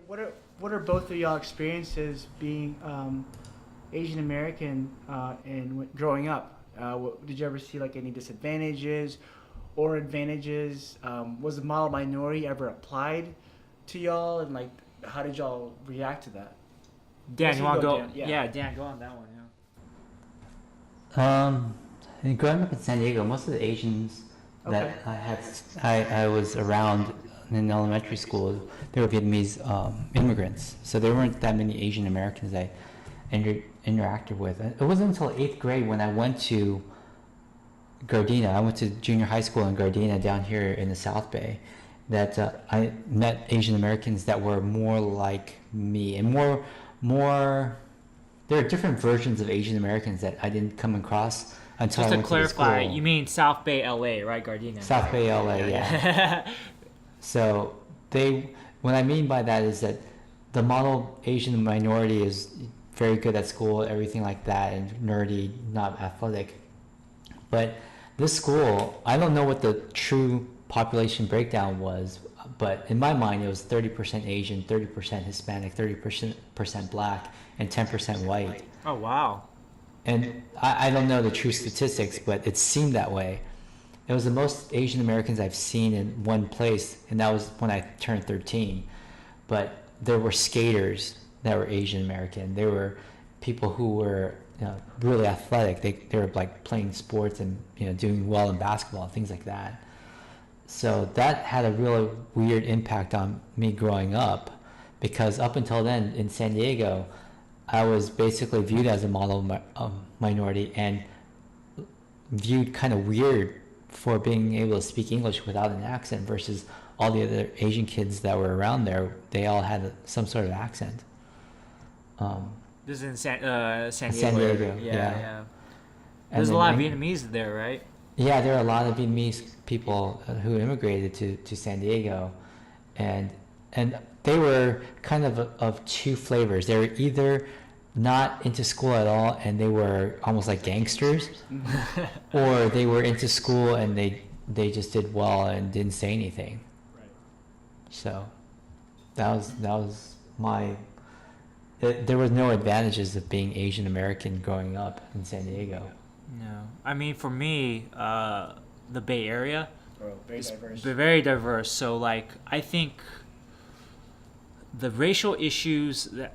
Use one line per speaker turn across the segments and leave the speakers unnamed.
what are both of y'all experiences being Asian American and growing up? Did you ever see like any disadvantages or advantages? Was the model minority ever applied to y'all, and like how did y'all react to that?
Dan,
Guess
you
you
want to
go,
go?
Dan. Yeah.
Yeah, Dan, go on that one.
Um, and growing up in San Diego, most of the Asians
Okay.
that I was around in elementary school, they were Vietnamese immigrants. So there weren't that many Asian Americans I interacted with. It wasn't until eighth grade when I went to Gardena. I went to junior high school in Gardena down here in the South Bay, that I met Asian Americans that were more like me and more. There are different versions of Asian Americans that I didn't come across until
Just
I
to
went
clarify,
to the school.
you mean South Bay, LA, right, Gardena?
South Bay, LA, yeah. So what I mean by that is that the model Asian minority is very good at school, everything like that, and nerdy, not athletic. But this school, I don't know what the true population breakdown was, but in my mind it was 30% Asian, 30% Hispanic, 30% black, and 10% white.
Oh wow.
And I don't know the true statistics, but it seemed that way. It was the most Asian Americans I've seen in one place, and that was when I turned 13. But there were skaters that were Asian American. There were people who were really athletic. They were like playing sports and doing well in basketball, things like that. So that had a really weird impact on me growing up, because up until then in San Diego, I was basically viewed as a model minority and viewed kind of weird for being able to speak English without an accent, versus all the other Asian kids that were around there. They all had some sort of accent.
This is in San Diego.
San Diego,
Yeah,
yeah.
yeah.
And
There's a
then
lot of Vietnamese there, right?
Yeah, there are a lot of Vietnamese people who immigrated to San Diego, and they were kind of two flavors. They were either not into school at all and they were almost like gangsters, or they were into school and they just did well and didn't say anything.
Right.
So that was my. There was no advantages of being Asian American growing up in San Diego.
No. I mean, for me, the Bay Area
Very
is
diverse.
very diverse. So, like, I think the racial issues that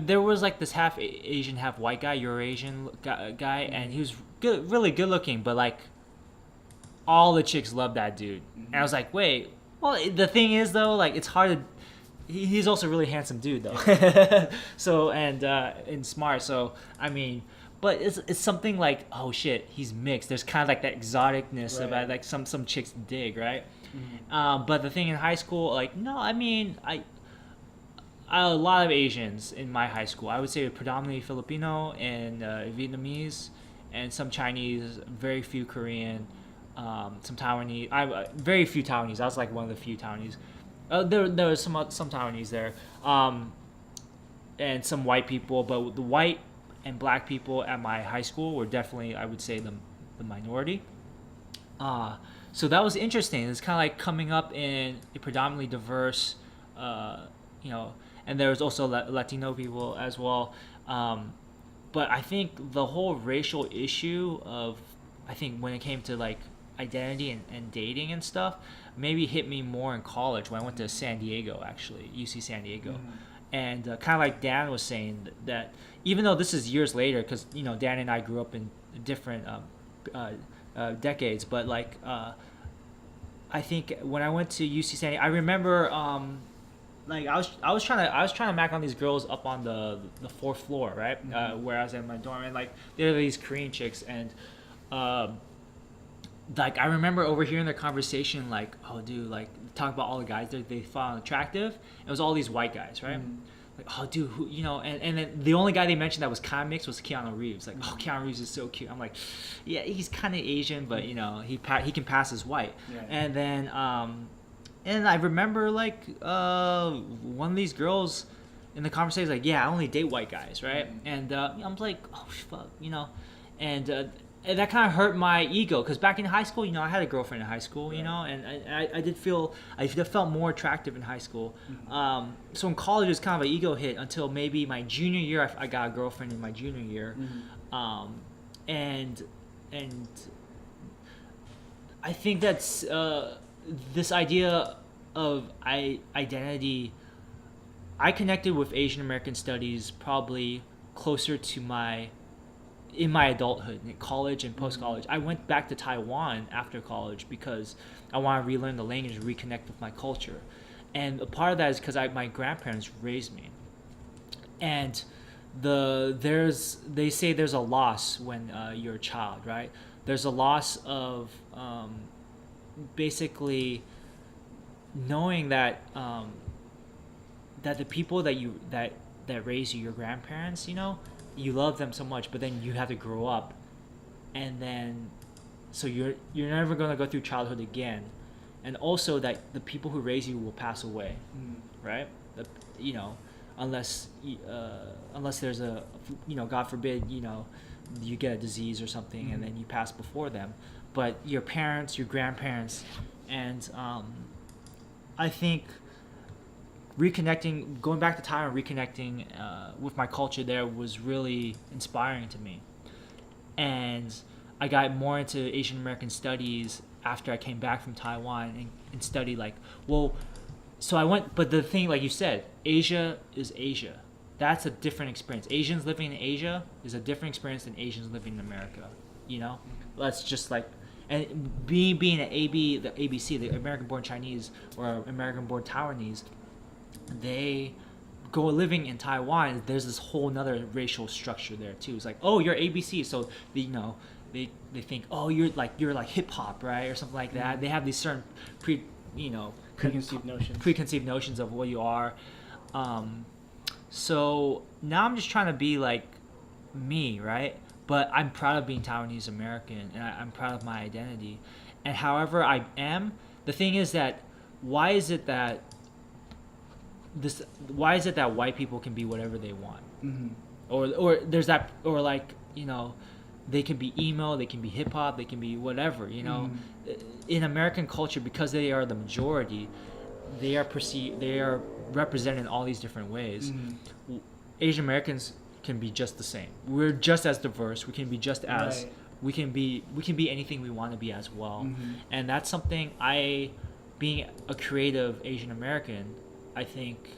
there was like this half Asian, half white guy, Eurasian guy, and he was good, really good looking, but like all the chicks loved that dude. And I was like, wait, well, the thing is though, like it's hard to. He's also a really handsome dude though. So and smart. So I mean, but it's something like, oh shit, he's mixed. There's kind of like that exoticness
Right.
about like some chicks dig, right? But the thing in high school, like no, I mean a lot of Asians in my high school. I would say predominantly Filipino and Vietnamese, and some Chinese, very few Korean, some Taiwanese. Very few Taiwanese. I was like one of the few Taiwanese. There was some Taiwanese there, and some white people. But the white and black people at my high school were definitely, I would say, the minority. So that was interesting. It's kind of like coming up in a predominantly diverse, and there was also Latino people as well. But I think the whole racial issue of, I think when it came to like identity and dating and stuff, maybe hit me more in college when I went to San Diego, actually, UC San Diego. And kind of like Dan was saying, that even though this is years later, because Dan and I grew up in different decades, but like I think when I went to UC San Diego, I remember like I was trying to mac on these girls up on the fourth floor, right? Where I was in my dorm, and like there were these Korean chicks, and like I remember overhearing their conversation, like, oh dude, like talk about all the guys that they found attractive. It was all these white guys, right? Like, oh dude, who, and then the only guy they mentioned that was kind of mixed was Keanu Reeves. Like, oh, Keanu Reeves is so cute. I'm like, yeah, he's kind of Asian, but he can pass as white.
Yeah.
And then and I remember like one of these girls in the conversation was like, yeah, I only date white guys, right? And I'm like, oh fuck, and and that kind of hurt my ego because back in high school, I had a girlfriend in high school, and I felt more attractive in high school.
Mm-hmm.
So in college, it was kind of an ego hit until maybe my junior year. I got a girlfriend in my junior year,
Mm-hmm.
And I think that's this idea of identity. I connected with Asian American studies probably closer to in my adulthood, in college and post college. I went back to Taiwan after college because I want to relearn the language and reconnect with my culture. And a part of that is because my grandparents raised me. And they say there's a loss when you're a child, right? There's a loss of basically knowing that that the people that raise you, your grandparents, you love them so much, but then you have to grow up, and then so you're never gonna go through childhood again, and also that the people who raise you will pass away, right? Unless there's a God forbid, you get a disease or something, and then you pass before them, but your parents, your grandparents, and I think going back to Taiwan, reconnecting with my culture there was really inspiring to me. And I got more into Asian American studies after I came back from Taiwan and studied but the thing, like you said, Asia is Asia. That's a different experience. Asians living in Asia is a different experience than Asians living in America. That's just and being an the ABC, the American-born Chinese or American-born Taiwanese, they go living in Taiwan. There's this whole nother racial structure there too. It's like, oh, you're ABC, so they think, oh, you're like hip hop, right, or something like that. They have these certain preconceived notions of what you are. So now I'm just trying to be like me, right? But I'm proud of being Taiwanese American, and I'm proud of my identity. And however I am, the thing is that why is it that white people can be whatever they want, or there's that, or they can be emo, they can be hip hop, they can be whatever, in American culture, because they are the majority, they are represented in all these different ways. Asian Americans can be just the same. We're just as diverse. We can be just as we can be anything we want to be as well. And that's something being a creative Asian American, I think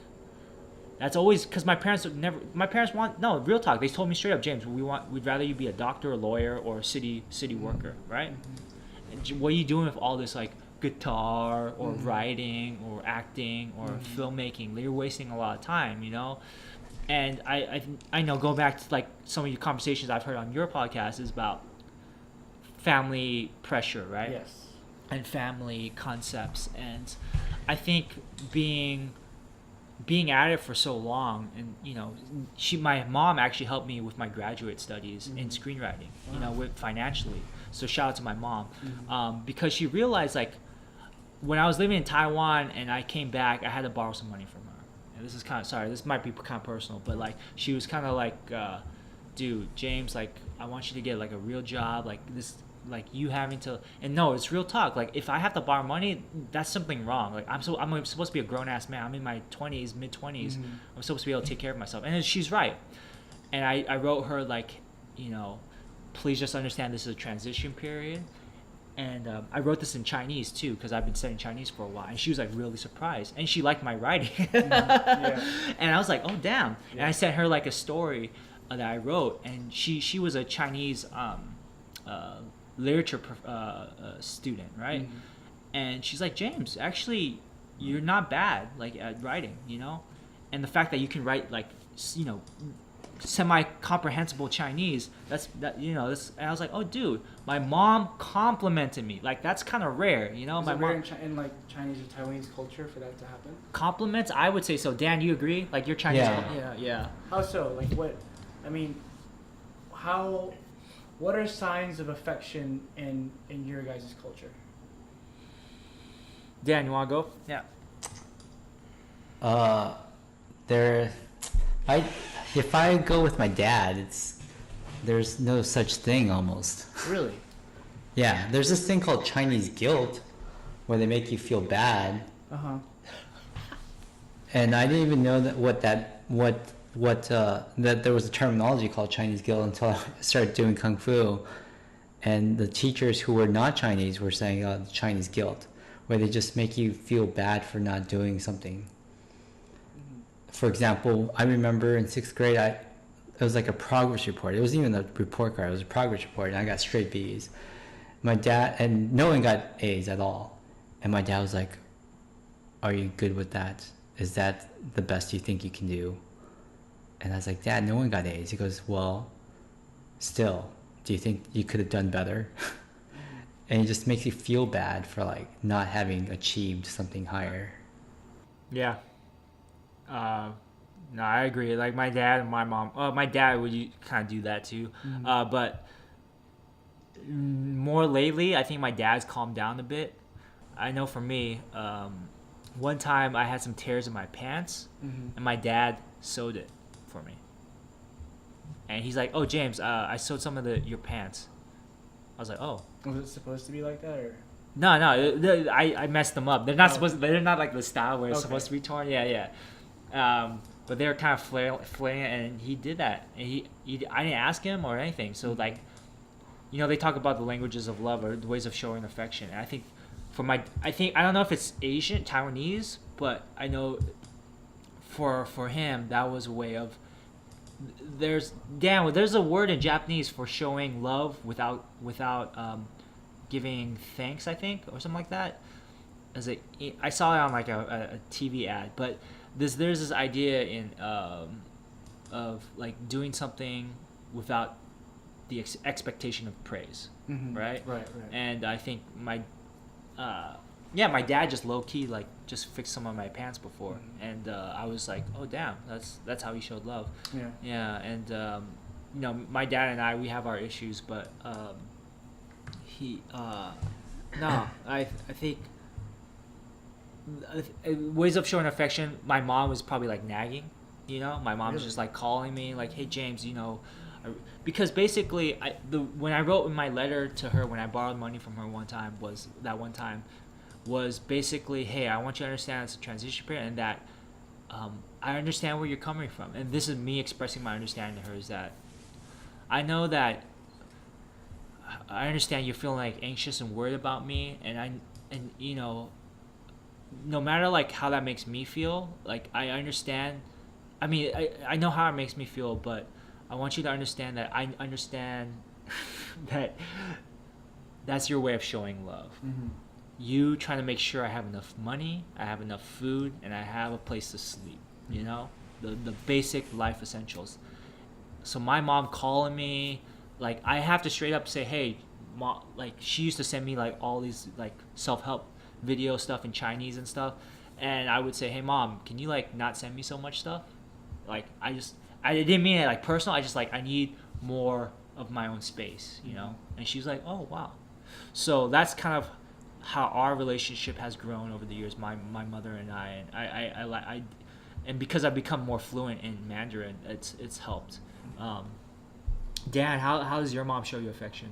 that's always, because my parents real talk, they told me straight up, James, we'd rather you be a doctor, a lawyer, or a city worker, right? And what are you doing with all this guitar or writing or acting or filmmaking? You're wasting a lot of time, And I know, going back to some of your conversations I've heard on your podcast is about family pressure, right?
Yes.
And family concepts, and I think being at it for so long, and my mom actually helped me with my graduate studies in screenwriting, with financially. So shout out to my mom, because she realized when I was living in Taiwan and I came back, I had to borrow some money from her. And this is this might be kind of personal, but she was kind of dude, James, I want you to get a real job, this. You having to, and no, it's real talk. If I have to borrow money, that's something wrong. I'm supposed to be a grown ass man. I'm in my mid 20s. I'm supposed to be able to take care of myself. And she's right. And I wrote her please just understand this is a transition period. And I wrote this in Chinese too, because I've been studying Chinese for a while. And she was really surprised, and she liked my writing. And I was oh damn. And I sent her a story that I wrote, and she was a Chinese literature student, right? And she's like, James, actually you're not bad at writing, and the fact that you can write semi-comprehensible Chinese, that's and I was oh dude, my mom complimented me, that's kind of rare,
Is
my
it
mom
rare in Chinese or Taiwanese culture for that to happen?
Compliments, I would say so. Dan, you agree? Your Chinese
Yeah.
How so? What are signs of affection in your guys' culture?
Dan, you want to go? Yeah.
If I go with my dad, there's no such thing almost.
Really?
Yeah, there's this thing called Chinese guilt, where they make you feel bad.
Uh huh.
And I didn't even know that there was a terminology called Chinese guilt until I started doing kung fu, and the teachers who were not Chinese were saying Chinese guilt, where they just make you feel bad for not doing something. For example, I remember in 6th grade, it was like a progress report. It wasn't even a report card. It was a progress report, and I got straight B's. My dad, and no one got A's at all. And my dad was like, "Are you good with that? Is that the best you think you can do?" And I was like, "Dad, no one got A's." He goes, "Well, still, do you think you could have done better?" And it just makes you feel bad for like not having achieved something higher.
Yeah. No, I agree. Like my dad and my mom. My dad would kind of do that too. But more lately, I think my dad's calmed down a bit. I know for me, one time I had some tears in my pants, and my dad sewed it for me. And he's like, "Oh, James, I sewed some of your pants." I was like, "Oh."
Was it supposed to be like that, or?
No, I messed them up. They're not supposed. They're not like the style where it's supposed to be torn. Yeah. But they're kind of flaring, and he did that. And I didn't ask him or anything. So like, they talk about the languages of love or the ways of showing affection. And I think I don't know if it's Asian, Taiwanese, but I know for him that was a way of. There's a word in Japanese for showing love without giving thanks, I think, or something like that. I saw it on like a TV ad, but there's this idea in of like doing something without the expectation of praise, right?
Right.
And I think my dad just low key like just fixed some of my pants before, and I was like, oh damn, that's how he showed love. Yeah, and my dad and we have our issues, but I think ways of showing affection. My mom was probably like nagging, my mom was just like calling me like, hey James, because basically when I wrote in my letter to her when I borrowed money from her was basically, hey, I want you to understand it's a transition period, and that I understand where you're coming from, and this is me expressing my understanding to her, is that I know that I understand you're feeling like anxious and worried about me, and no matter like how that makes me feel, like I understand. I mean, I know how it makes me feel, but I want you to understand that I understand that that's your way of showing love. You trying to make sure I have enough money, I have enough food, and I have a place to sleep. The basic life essentials. So my mom calling me, like I have to straight up say, hey, mom, like she used to send me like all these like self-help video stuff in Chinese and stuff, and I would say, hey mom, can you like not send me so much stuff? Like I didn't mean it like personal. I just like I need more of my own space, And she was like, oh wow. So that's kind of how our relationship has grown over the years, my mother and I, and because I've become more fluent in Mandarin, it's helped. Dan, how does your mom show you affection?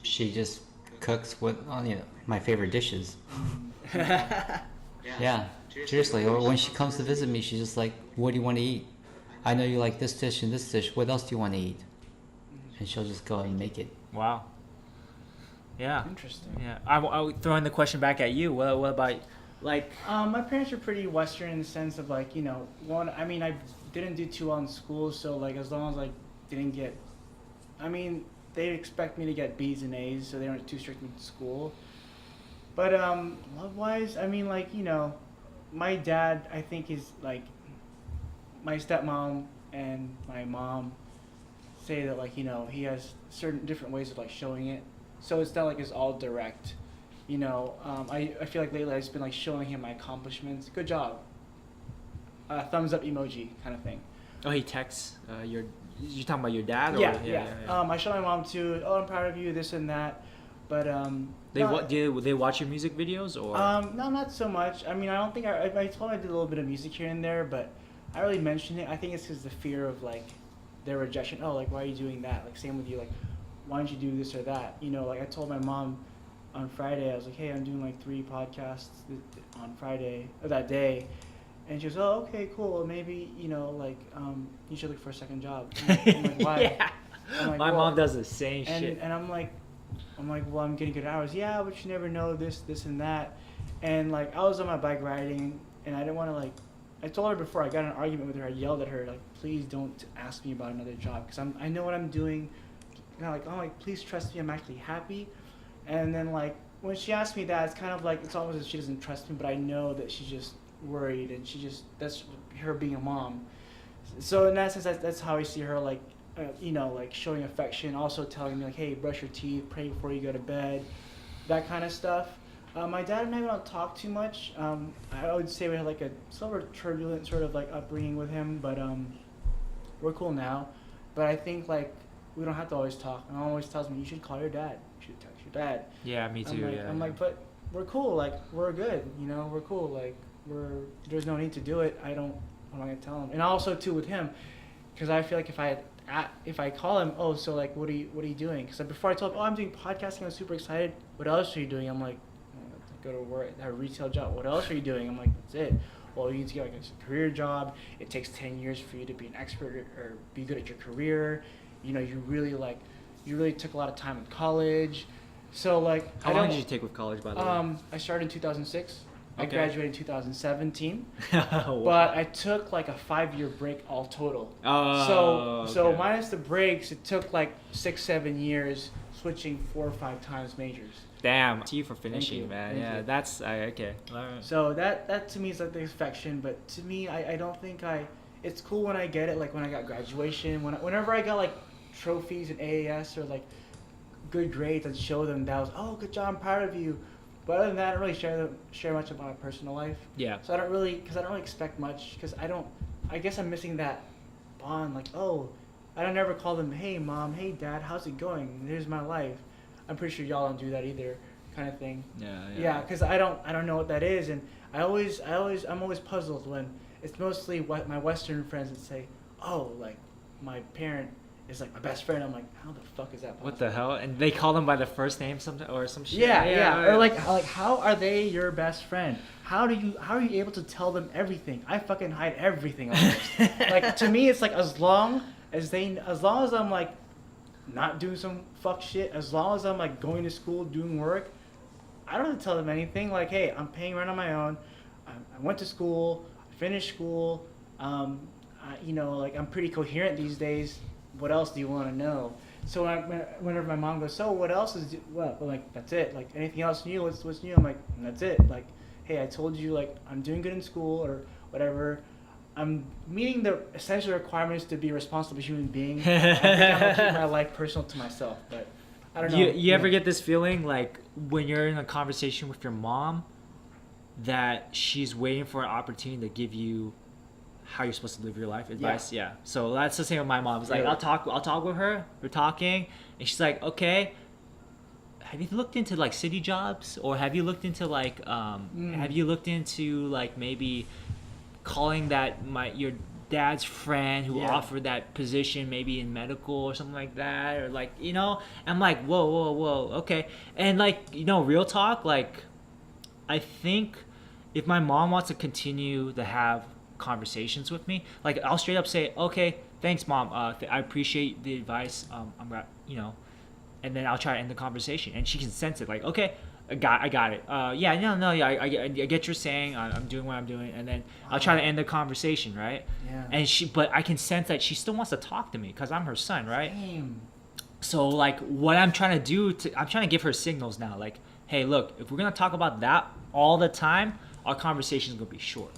She just cooks my favorite dishes. Yeah, seriously. Or when she comes to visit me, she's just like, what do you want to eat? I know you like this dish and this dish. What else do you want to eat? And she'll just go and make it.
Wow. Yeah.
Interesting.
Yeah. I'll throw in the question back at you. What about, like...
my parents are pretty Western in the sense of, like, I didn't do too well in school, so, like, as long as I didn't get... they expect me to get B's and A's, so they weren't too strict with school. But, love-wise, my dad, I think, is, like... My stepmom and my mom say that, like, he has certain different ways of, like, showing it. So it's not like it's all direct, I feel like lately I've just been like showing him my accomplishments. Good job. Thumbs up emoji kind of thing.
Oh, he texts you're talking about your dad? Or?
Yeah. I show my mom too. Oh, I'm proud of you, this and that. But
do they watch your music videos or?
No, not so much. I don't think I told him I did a little bit of music here and there, but I really mentioned it. I think it's because the fear of like their rejection. Oh, like, why are you doing that? Like, same with you. Like, why don't you do this or that? You know, like, I told my mom on Friday, I was like, hey, I'm doing like 3 podcasts on Friday, or that day. And she goes, oh, okay, cool. Well, maybe, you know, like, you should look for a second job. I'm like, why?
Yeah.
I'm like,
My
well,
mom does the same shit.
And I'm like, well, I'm getting good hours. Yeah, but you never know this, and that. And like, I was on my bike riding, and I didn't want to like. I told her before I got in an argument with her. I yelled at her like, please don't ask me about another job because I know what I'm doing. And I'm like, oh, like please trust me. I'm actually happy. And then like when she asked me that, it's kind of like it's almost as she doesn't trust me, but I know that she's just worried, and that's her being a mom. So in that sense, that's how I see her like. You know, like showing affection, also telling me like, hey, brush your teeth, pray before you go to bed, that kind of stuff. My dad and I don't talk too much. I would say we had like a sort of turbulent sort of like upbringing with him, but we're cool now. But I think like we don't have to always talk. And he always tells me you should call your dad. You should text your dad.
Yeah, me too.
I'm like, but we're cool. Like we're good. You know, we're cool. Like there's no need to do it. I'm not gonna tell him. And also too with him, because I feel like if I call him, oh, so like, what are you doing? Because before I told him, oh, I'm doing podcasting, I'm super excited. What else are you doing? I'm like, go to work, have a retail job. What else are you doing? I'm like, that's it. Well, you need to get like a career job. It takes 10 years for you to be an expert or be good at your career. You know, you really took a lot of time in college. So like,
How long did you take with college, by the way?
I started in 2006. I
Okay.
graduated in 2017,
Wow.
but I took like a 5-year break all total.
Oh,
So
okay.
minus the breaks, it took like 6-7 years, switching 4 or 5 times majors.
Damn. To you for finishing,
you.
man.
Thank
Yeah,
you.
that's okay. All right.
So that to me is like the affection, but to me, I don't think it's cool when I get it, like when I got graduation, whenever I got like trophies in AAS or like good grades, I'd show them that was, oh, good job, I'm proud of you. But other than that, I don't really share much about my personal life.
Yeah.
So I don't really expect much, because I guess I'm missing that bond, like, oh, I don't ever call them, hey mom, hey dad, how's it going? Here's my life. I'm pretty sure y'all don't do that either, kind of thing. Yeah, because I don't know what that is, and I'm always puzzled when it's mostly what my Western friends would say, oh, like my parent is like my best friend. I'm like, how the fuck is that possible?
What the hell? And they call them by the first name sometimes or some shit.
Yeah. Or like how are they your best friend? How are you able to tell them everything? I fucking hide everything almost. Like to me, it's like as long as I'm like not doing some fuck shit, as long as I'm like going to school, doing work, I don't have to tell them anything. Like, hey, I'm paying rent on my own. I went to school, I finished school. You know, like I'm pretty coherent these days. What else do you want to know? So whenever my mom goes, so what else is what? I'm like, that's it. Like anything else new? What's new? I'm like, that's it. Like, hey, I told you, like I'm doing good in school or whatever. I'm meeting the essential requirements to be a responsible human being. I think I'm gonna keep my life personal to myself, but I don't know.
You ever get this feeling like when you're in a conversation with your mom that she's waiting for an opportunity to give you how you're supposed to live your life advice? Yeah. So that's the same with my mom. It's like
Really?
I'll talk with her. We're talking, and she's like, okay, have you looked into like city jobs, or have you looked into like have you looked into like maybe calling your dad's friend who offered that position maybe in medical or something like that, or like, you know? I'm like, whoa, okay. And like, you know, real talk, like I think if my mom wants to continue to have conversations with me, like I'll straight up say, okay, thanks mom, I appreciate the advice, you know, and then I'll try to end the conversation, and she can sense it, like, okay, I got it. I get you're saying, I'm doing what I'm doing, and then I'll try to end the conversation, right?
Yeah.
And but I can sense that she still wants to talk to me because I'm her son, right?
Damn.
So like what I'm trying to do, I'm trying to give her signals now, like, hey, look, if we're gonna talk about that all the time, our conversation's gonna be short.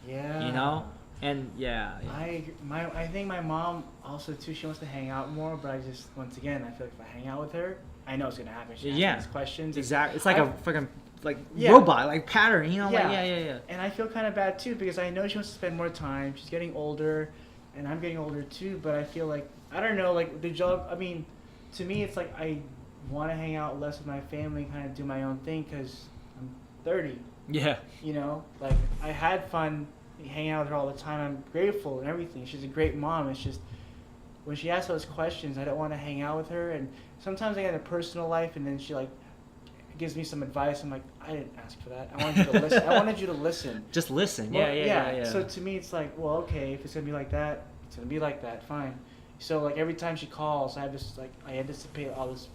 Yeah.
You know? And yeah.
I think my mom also too, she wants to hang out more, but I just, once again, I feel like if I hang out with her, I know it's gonna happen. She asks me these questions.
Exactly. It's like a fucking
Yeah.
robot, like pattern, you know?
Yeah.
Like, yeah.
And I feel kind of bad too, because I know she wants to spend more time. She's getting older, and I'm getting older too. But I feel like, I don't know, like the job. I mean, to me, it's like I want to hang out less with my family, kind of do my own thing, because I'm 30.
Yeah.
You know, like I had fun hanging out with her all the time. I'm grateful and everything. She's a great mom. It's just when she asks those questions, I don't want to hang out with her. And sometimes I get a personal life, and then she like gives me some advice. I'm like, I didn't ask for that. I wanted you to listen. I wanted you to listen.
Just listen.
Well,
Yeah.
So to me, it's like, well, okay, if it's gonna be like that, it's gonna be like that. Fine. So like every time she calls, I have this like I anticipate all this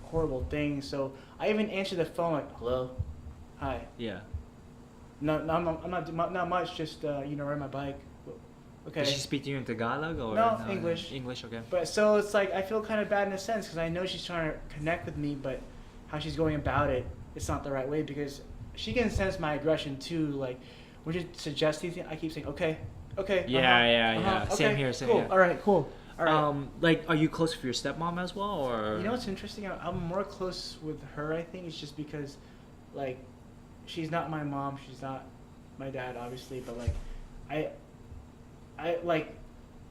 horrible things. So I even answer the phone like, hello, hi.
Yeah.
No, I'm not much. Just ride my bike. Okay.
Does she speak to you in Tagalog or
No, English.
English, okay.
But so it's like I feel kind of bad in a sense because I know she's trying to connect with me, but how she's going about it, it's not the right way because she can sense my aggression too. Like when she suggests these things, I keep saying okay.
Yeah. Same
Okay,
here, same
cool.
here.
All right, cool. All right.
Like, are you close with your stepmom as well, or?
You know what's interesting? I'm more close with her. I think it's just because, like, she's not my mom. She's not my dad, obviously. But like,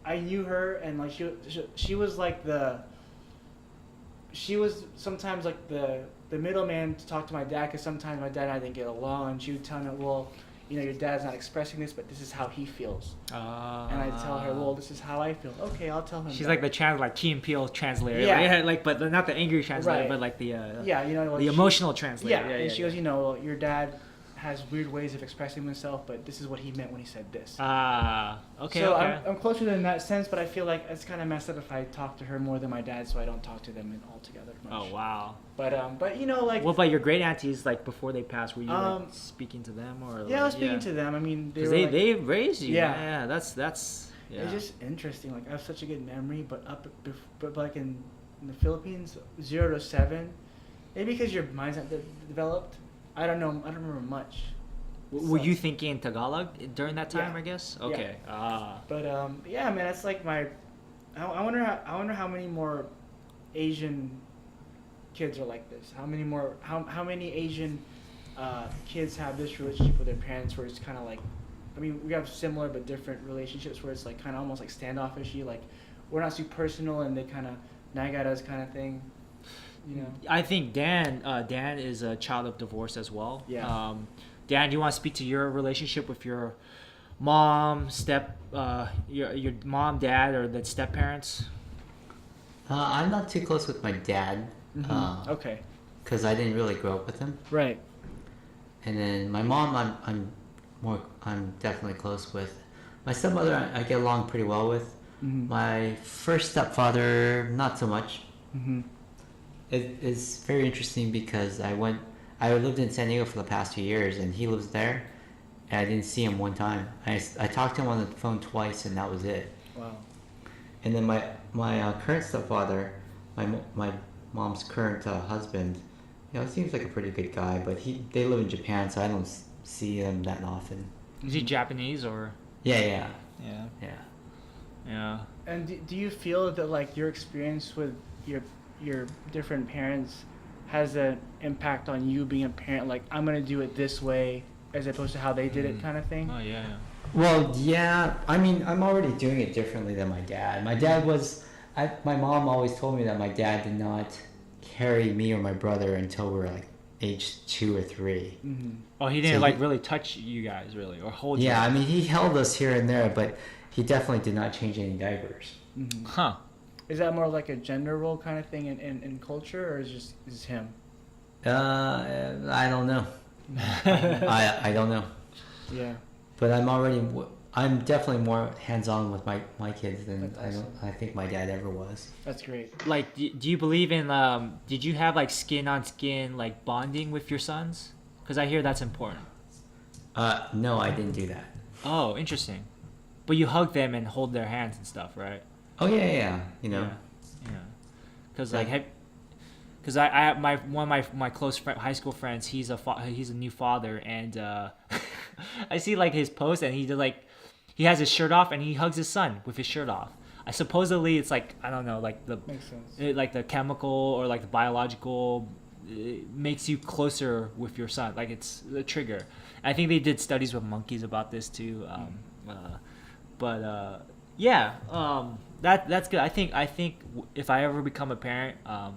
I knew her, and like she was like she was sometimes like the middleman to talk to my dad because sometimes my dad and I didn't get along, and she would tell me, well, your dad's not expressing this, but this is how he feels. And I tell her, well, this is how I feel. Okay, I'll tell him.
She's like the Key and Peele translator.
Yeah.
But not the angry translator,
Right.
but like the
like
the emotional translator.
Yeah, and she goes, your dad has weird ways of expressing himself, but this is what he meant when he said this.
Okay.
So
okay.
I'm closer to her in that sense, but I feel like it's kind of messed up if I talk to her more than my dad, so I don't talk to them altogether much.
Oh wow.
But like.
What about your great aunties? Like before they passed, were you like, speaking to them or?
Yeah, I was speaking to them. I mean,
because they raised you.
Yeah.
Yeah. That's. Yeah.
It's just interesting. Like I have such a good memory, but like in the Philippines, 0 to 7, maybe because your mind's not developed. I don't know. I don't remember much.
Were you thinking Tagalog during that time?
Yeah.
I guess. Okay.
But yeah, man, that's like my. I wonder how many more Asian kids are like this. How many Asian kids have this relationship with their parents where it's kind of like, I mean, we have similar but different relationships where it's like kind of almost like standoffishy, like we're not too personal and they kind of nag at us kind of thing.
I think Dan is a child of divorce as well.
Yeah.
Dan, do you want to speak to your relationship with your mom, your mom, dad, or the step parents?
I'm not too close with my dad.
Mm-hmm. Okay.
Because I didn't really grow up with him.
Right.
And then my mom, I'm definitely close with. My stepmother, I get along pretty well with.
Mm-hmm.
My first stepfather, not so much.
Mm-hmm.
It's very interesting because I lived in San Diego for the past 2 years, and he lives there, and I didn't see him one time. I talked to him on the phone twice, and that was it.
Wow.
And then my current stepfather, my mom's current husband, he seems like a pretty good guy, but they live in Japan, so I don't see him that often.
Is he Japanese or?
Yeah.
And do you feel that like your experience with your different parents has an impact on you being a parent? Like, I'm gonna do it this way as opposed to how they did it, kind of thing.
Oh yeah.
Well, yeah. I mean, I'm already doing it differently than my dad. My dad my mom always told me that my dad did not carry me or my brother until we were like age 2 or 3.
Mm-hmm.
Oh, he didn't really touch you guys really or hold you.
Yeah, I mean, he held us here and there, but he definitely did not change any diapers.
Mm-hmm.
Huh.
Is that more like a gender role kind of thing in culture, or is him?
I don't know. I don't know.
Yeah.
But I'm definitely more hands-on with my kids than
That's awesome.
I think my dad ever was.
That's great.
Like, do you believe in? Did you have like skin on skin like bonding with your sons? Because I hear that's important.
No, I didn't do that.
Oh, interesting. But you hug them and hold their hands and stuff, right?
Oh yeah.
Yeah. Because because I one of my close high school friends, he's a new father, and I see like his post, and he has his shirt off and he hugs his son with his shirt off. Supposedly it's like, I don't know, like
Makes sense.
like the chemical or like the biological, it makes you closer with your son, like it's the trigger. I think they did studies with monkeys about this too. That's good. I think if I ever become a parent, I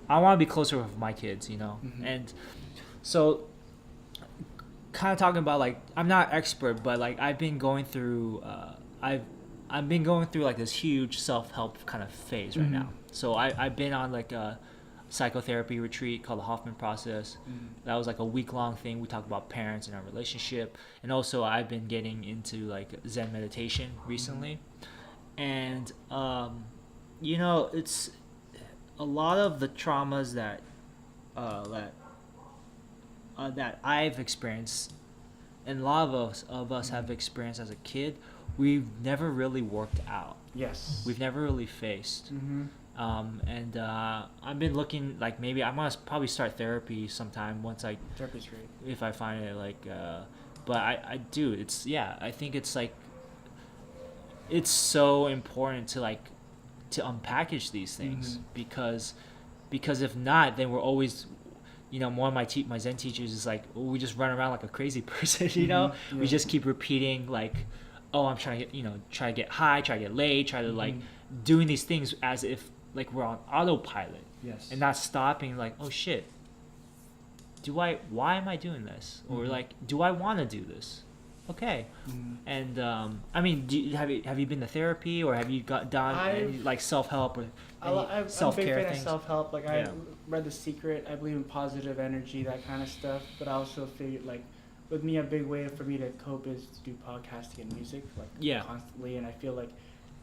want to be closer with my kids,
Mm-hmm.
And so kind of talking about like, I'm not expert, but like I've been going through I've been going through like this huge self-help kind of phase right
Mhm.
now. So I've been on like a psychotherapy retreat called the Hoffman Process. That was like a week-long thing. We talk about parents and our relationship, and also I've been getting into like Zen meditation recently, and you know, it's a lot of the traumas that that I've experienced, and a lot of us have experienced as a kid. We've never really worked out.
Yes.
We've never really faced.
Mm-hmm.
And I've been looking, like, maybe I'm gonna probably start therapy sometime once
Therapy's great.
if I find it like, but I do. It's, yeah, I think it's like, it's so important to like to unpackage these things, because if not, then we're always, you know, one of my Zen teachers is like, we just run around like a crazy person, you know. We just keep repeating like, oh, I'm trying to get, you know, try to get high, try to get laid, try to like doing these things as if like we're on autopilot.
Yes.
And not stopping like, oh shit, why am I doing this? Or like, do I want to do this? Okay. And I mean, have you been to therapy, or have you done any, like, self-help or
I'm
self-care
a big fan
things?
of self-help. Like, I
Yeah.
read The Secret. I believe in positive energy, that kind of stuff. But I also figured, like, with me, a big way for me to cope is to do podcasting and music, like,
Yeah.
constantly. And I feel like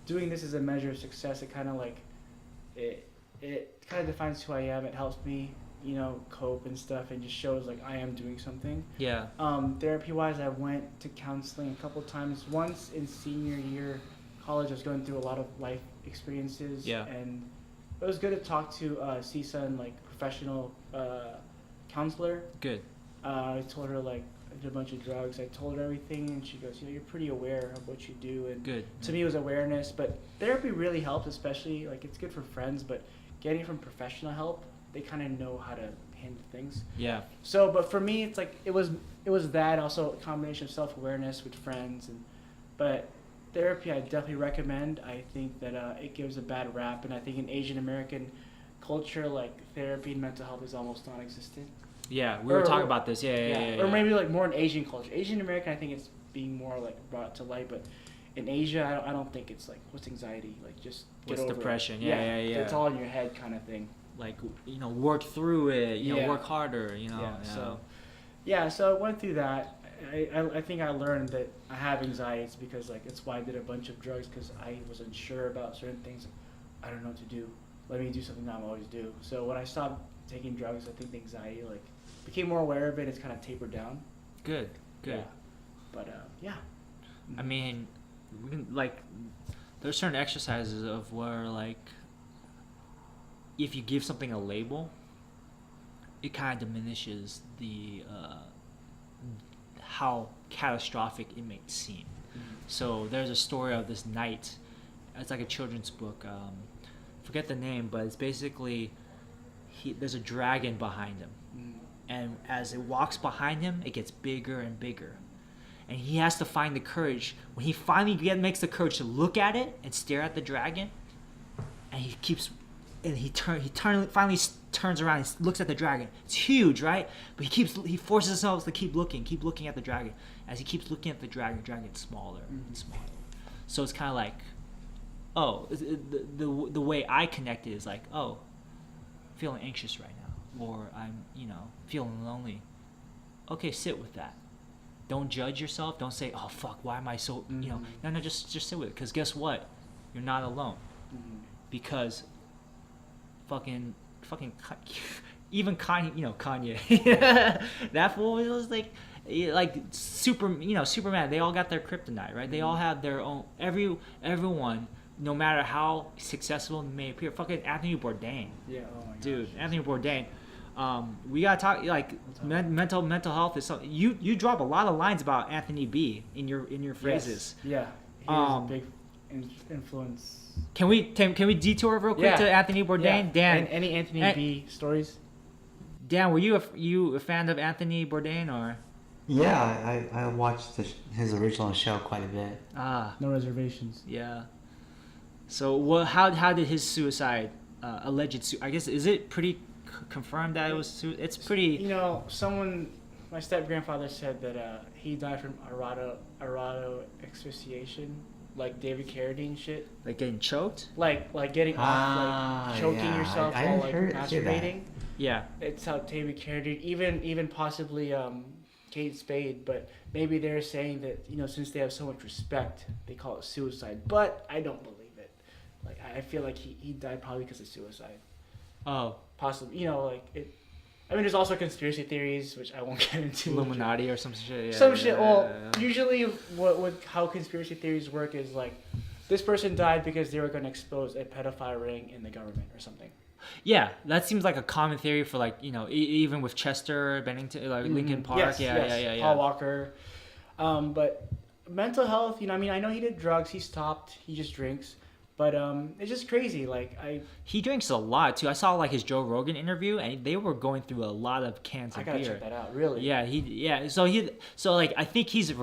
doing this is a measure of success. It kind of like, it kind of defines who I am. It helps me, you know, cope and stuff, and just shows like I am doing something.
Yeah.
Therapy-wise, I went to counseling a couple times. Once in senior year college, I was going through a lot of life experiences.
Yeah.
And it was good to talk to CISA and like professional counselor.
Good.
I told her like I did a bunch of drugs. I told her everything, and she goes, you know, you're pretty aware of what you do. And
Good.
to me, it was awareness. But therapy really helps, especially like it's good for friends, but getting from professional help, they kind of know how to handle things.
Yeah.
So, but for me, it's like it was that, also a combination of self-awareness with friends, but therapy I definitely recommend. I think that it gives a bad rap, and I think in Asian American culture, like therapy and mental health is almost non-existent.
Yeah. We were talking about this. Yeah.
Or maybe like more in Asian culture. Asian American, I think it's being more like brought to light, but in Asia, I don't think it's like, what's anxiety? Like, just get
What's
over
depression?
it.
Yeah.
It's all in your head kind of thing.
Like, you know, work through it. You know,
Yeah.
work harder. You know.
So I went through that. I think I learned that I have anxiety. It's because like it's why I did a bunch of drugs, because I was unsure about certain things. I don't know what to do. Let me do something that I always do. So when I stopped taking drugs, I think the anxiety like became more aware of it. It's kind of tapered down.
Good.
Yeah. But yeah.
I mean, we can, like, there's certain exercises of where, like, if you give something a label, it kind of diminishes the how catastrophic it may seem. So there's a story of this knight. It's like a children's book. Forget the name, but it's basically there's a dragon behind him, and as it walks behind him, it gets bigger and bigger. And he has to find the courage. When he finally makes the courage to look at it and stare at the dragon, and he finally turns around and looks at the dragon. It's huge, right? But he forces himself to keep looking at the dragon. As he keeps looking at the dragon gets smaller and smaller. So it's kind of like, oh, the way I connect it is like, oh, I'm feeling anxious right now, or I'm, you know, feeling lonely. Okay, sit with that. Don't judge yourself. Don't say, "Oh fuck, why am I so?" You know, no, just sit with it. Because guess what? You're not alone. Because fucking, even Kanye, you know, Kanye, that fool was like Superman. They all got their kryptonite, right? They all have their own. Everyone, no matter how successful they may appear. Fucking Anthony Bourdain.
Yeah. Oh my gosh.
Dude, Anthony Bourdain. We gotta talk like mental health is something. You drop a lot of lines about Anthony B in your phrases.
Yes. Yeah. He was a big influence.
Can we detour real quick to Anthony Bourdain?
Yeah.
Dan,
and any Anthony B stories?
Dan, were you a fan of Anthony Bourdain or?
Yeah, I watched his original show quite a bit.
No reservations.
Yeah. So how did his suicide, alleged I guess, is it pretty confirmed that it was it's pretty,
you know, my step grandfather said that he died from aorta asphyxiation, like David Carradine shit,
Like getting choked.
like getting off, like choking
yeah.
yourself
I
while like
heard say that.
masturbating.
Yeah.
It's how David Carradine, even possibly Kate Spade, but maybe they're saying that since they have so much respect, they call it suicide. But I don't believe it. Like I feel like he died probably because of suicide.
Oh,
Possibly, like it. I mean, there's also conspiracy theories, which I won't get into.
Illuminati or some shit. Yeah,
Some
yeah,
shit.
yeah,
Well,
yeah.
usually, what how conspiracy theories work is like, this person died because they were going to expose a pedophile ring in the government or something.
Yeah, that seems like a common theory for like even with Chester Bennington, like Lincoln Park.
Yes,
yeah,
yes.
yeah.
Paul Walker. But mental health, I mean, I know he did drugs. He stopped. He just drinks. But it's just crazy. Like
He drinks a lot too. I saw like his Joe Rogan interview, and they were going through a lot of cans
I
of
gotta
beer.
check that out. Really.
Yeah. So like I think he's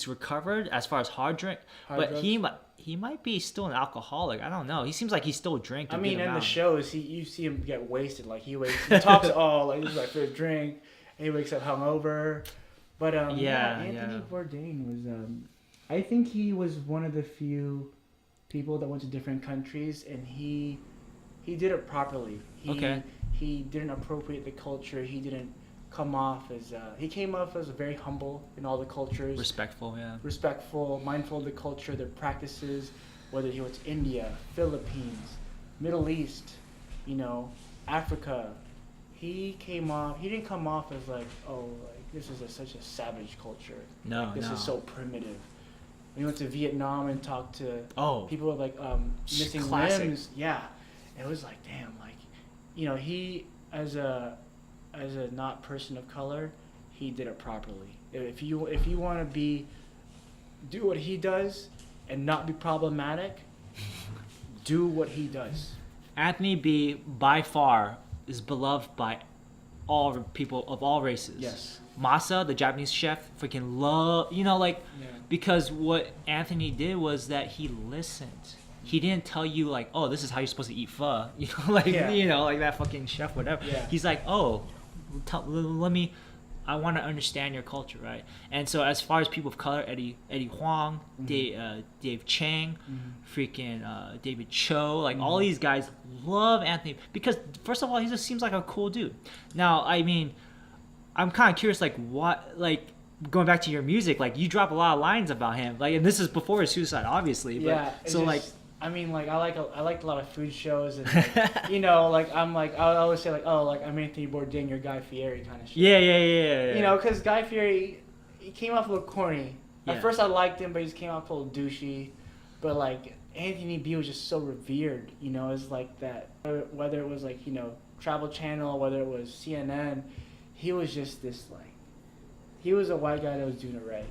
recovered as far as hard drink, but
drugs?
he might be still an alcoholic. I don't know. He seems like he's still drinking.
I mean, in the shows, you see him get wasted. Like he talks like this is my first drink, and he wakes up hungover. But Anthony Bourdain was. I think he was one of the few people that went to different countries, and he did it properly. He didn't appropriate the culture. He didn't come off as he came off as very humble in all the cultures.
respectful. Yeah.
Respectful, mindful of the culture, their practices, whether he went to India, Philippines, Middle East, Africa. He didn't come off as like, oh, like this is such a savage culture.
No.
This is so primitive. We went to Vietnam and talked to people with like missing
Classic.
limbs. Yeah, it was like, damn, like, he as a not person of color, he did it properly. If you want to do what he does and not be problematic, do what he does.
Anthony B by far is beloved by all people of all races.
Yes.
Masa, the Japanese chef, freaking because what Anthony did was that he listened. He didn't tell you like, oh, this is how you're supposed to eat pho, like that fucking chef, whatever.
Yeah.
He's like, oh, I want to understand your culture, right? And so as far as people of color, Eddie Huang, Dave Chang, freaking David Cho, like all these guys love Anthony because first of all, he just seems like a cool dude. Now, I mean, I'm kind of curious, like what, like going back to your music, like you drop a lot of lines about him, like, and this is before his suicide, obviously. But,
yeah.
So like.
I mean, like I like a lot of food shows, and like, like I'm like I always say like, oh, like I'm Anthony Bourdain, you're Guy Fieri kind of shit.
Yeah.
Because Guy Fieri, he came off a little corny.
Yeah.
At first I liked him, but he just came off a little douchey. But like Anthony B was just so revered, it's like that. Whether it was like Travel Channel, whether it was CNN, he was just this like, he was a white guy that was doing it right.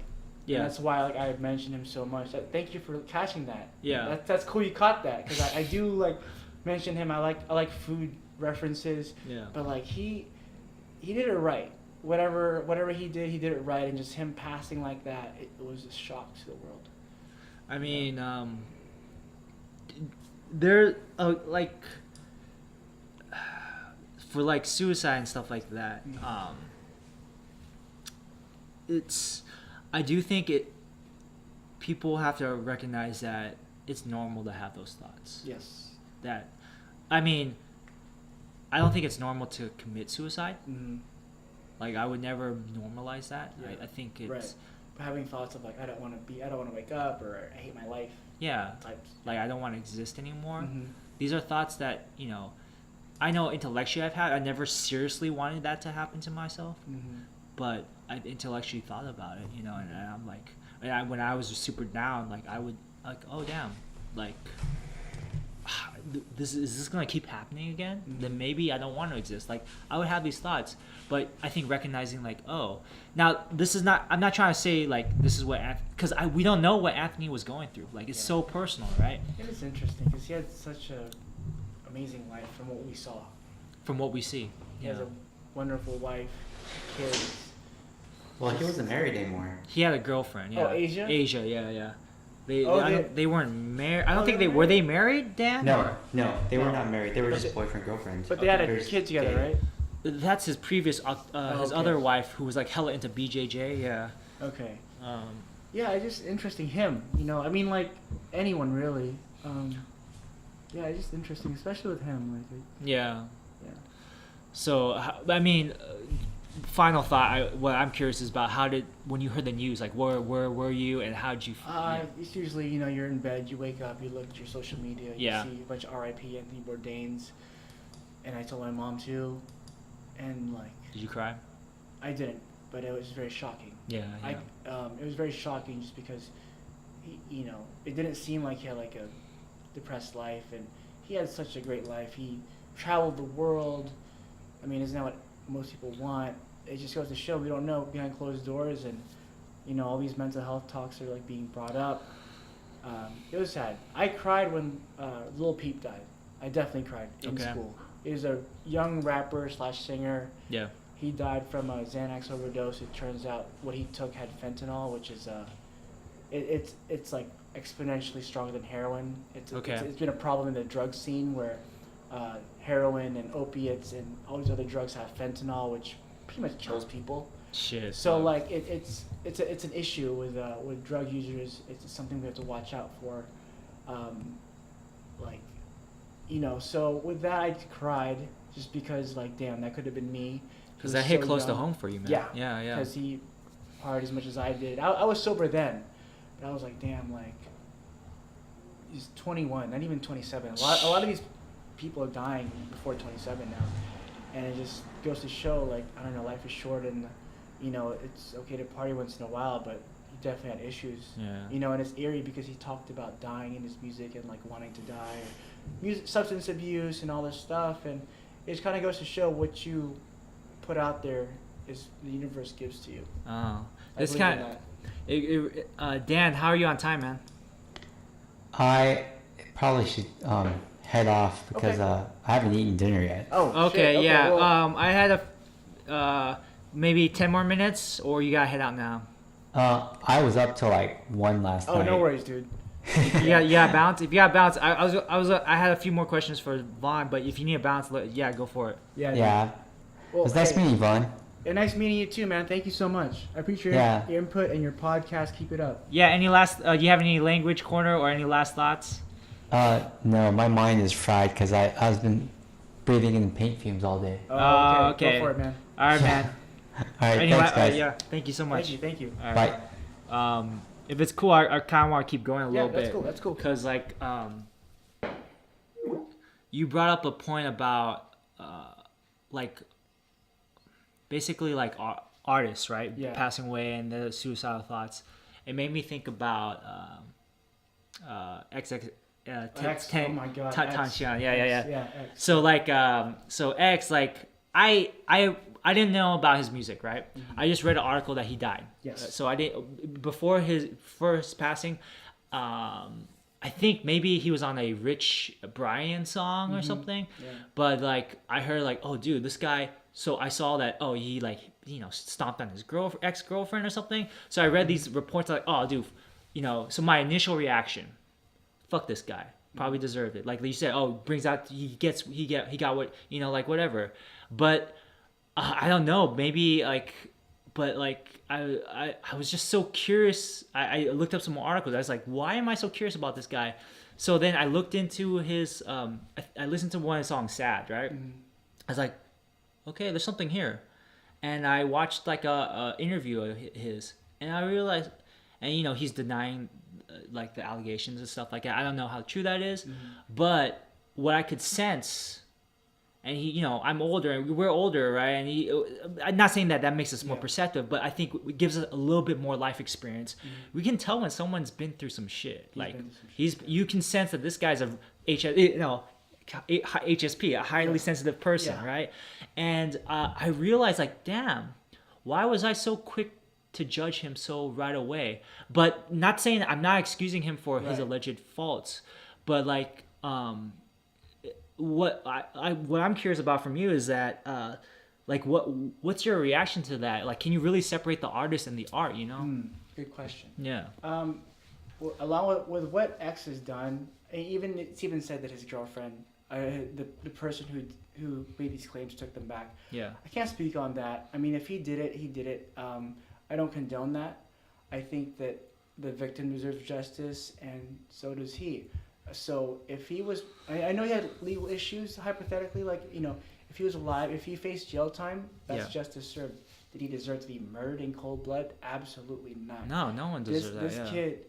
Yeah, and that's why like I mentioned him so much. Thank you for catching that.
Yeah,
that's cool. You caught that because I do like mention him. I like food references.
Yeah,
but like he did it right. Whatever he did it right. And just him passing like that, it was a shock to the world.
I mean, there like for like suicide and stuff like that. I do think people have to recognize that it's normal to have those thoughts.
Yes.
I mean, I don't think it's normal to commit suicide.
Mm-hmm.
Like, I would never normalize that.
Yeah.
I think it's...
Right. But having thoughts of, like, I don't want to wake up, or I hate my life.
Yeah.
Types.
Like, I don't want to exist anymore.
Mm-hmm.
These are thoughts that, I know intellectually I've had. I never seriously wanted that to happen to myself.
Mm-hmm. But
I intellectually thought about it, and I'm like, when I was super down, like I would like, oh damn, like is this gonna keep happening again?
Mm-hmm.
Then maybe I don't want to exist. Like I would have these thoughts, but I think recognizing like, oh, now this is not. I'm not trying to say like this is what because we don't know what Anthony was going through. Like it's so personal, right?
It is interesting because he had such a amazing life from what we saw.
From what we see,
he has a wonderful wife, kids.
Well, he wasn't married anymore.
He had a girlfriend. Yeah.
Oh, Asia.
Asia, yeah. They weren't married. I don't think were they married, Dan?
No, they were not married. They were just boyfriend girlfriend.
But they had a kid together, right?
That's his previous, his other wife, who was like hella into BJJ. Yeah.
Okay.
Um.
Yeah, it's just interesting him. I mean, like, anyone really. Yeah, it's just interesting, especially with him.
Yeah.
Yeah.
So I mean, final thought. What I'm curious is about when you heard the news, like where were you and how did you?
It's usually, you're in bed, you wake up, you look at your social media, you
Yeah.
see a bunch of R.I.P. Anthony Bourdain's, and I told my mom too, and like
Did you cry?
I didn't, but it was very shocking.
Yeah. Yeah.
It was very shocking just because he, it didn't seem like he had like a depressed life, and he had such a great life. He traveled the world. I mean, isn't that what most people want? It just goes to show we don't know behind closed doors, and all these mental health talks are like being brought up. It was sad. I cried when Lil Peep died. I definitely cried in school. He was a young rapper / singer.
Yeah.
He died from a Xanax overdose. It turns out what he took had fentanyl, which is it's like exponentially stronger than heroin. It's been a problem in the drug scene where heroin and opiates and all these other drugs have fentanyl, which pretty much kills people.
Shit.
So like it's an issue with drug users. It's something we have to watch out for. So with that I cried just because like damn, that could have been me.
Because that hit close to home for you, man.
Yeah.
Yeah.
Because he partied as much as I did. I was sober then, but I was like damn, like he's 21, not even 27. A lot of these people are dying before 27 now, and it just goes to show like I don't know, life is short, and it's okay to party once in a while, but he definitely had issues.
Yeah.
And it's eerie because he talked about dying in his music and like wanting to die, music, substance abuse, and all this stuff, and it just kind of goes to show what you put out there is the universe gives to you.
Oh, this kind of. Dan, how are you on time, man?
I probably should head off because I haven't eaten dinner yet.
Oh,
okay,
shit.
yeah.
Well,
I had maybe 10 more minutes, or you gotta head out now.
I was up till like 1 last night.
Oh, no worries, dude.
Yeah, bounce. If you got bounce, I had a few more questions for Vaughn, but if you need a bounce, go for it.
Yeah.
Yeah.
Well,
It was nice meeting you, Vaughn.
And nice meeting you too, man. Thank you so much. I appreciate your input and your podcast. Keep it up.
Yeah. Any last? Do you have any language corner or any last thoughts?
No, my mind is fried because I've been breathing in paint fumes all day.
Oh,
okay.
Go for it, man.
All right, man.
All right,
Anyway,
thanks, guys.
yeah. Thank you so much.
Thank you.
All right.
Bye.
If it's cool, I kind of want to keep going a little bit.
That's cool.
Cause like, you brought up a point about, like, basically like artists, right?
Yeah.
Passing away and the suicidal thoughts. It made me think about XX.
X, oh my God, X.
Yeah.
Yeah, X.
So like, so X, like, I didn't know about his music, right?
Mm-hmm.
I just read an article that he died.
Yes.
So I didn't before his first passing. I think maybe he was on a Rich Brian song or something.
Yeah.
But like I heard like, oh dude, this guy. So I saw that he like stomped on his ex-girlfriend or something. So I read these reports like, oh dude, So my initial reaction, fuck this guy. Probably deserved it. Like you said, brings out he got what like whatever. But I don't know. Maybe like, but like I was just so curious. I looked up some more articles. I was like, why am I so curious about this guy? So then I looked into his. I listened to one of his songs, "Sad," right?
Mm-hmm.
I was like, okay, there's something here, and I watched like a interview of his, and I realized, and he's denying like the allegations and stuff like that. I don't know how true that is, but what I could sense. And he, I'm older, and we're older, right? And I'm not saying that makes us more perceptive, but I think it gives us a little bit more life experience. We can tell when someone's been through some shit. You can sense that this guy's a HSP, a highly sensitive person, right? And I realized, like, damn, why was I so quick to judge him so right away? But not saying I'm not excusing him for his alleged faults, but like, what I'm curious about from you is that like what's your reaction to that? Like, can you really separate the artist and the art?
Good question.
Yeah.
Well, along with what X has done, it's even said that his girlfriend, the person who made these claims, took them back.
Yeah.
I can't speak on that. I mean, if he did it, he did it. I don't condone that. I think that the victim deserves justice, and so does he. So if he was, I know he had legal issues, hypothetically, like, you know, if he was alive, if he faced jail time, that's justice served. Did he deserve to be murdered in cold blood? Absolutely not.
No, no one deserves that.
This kid,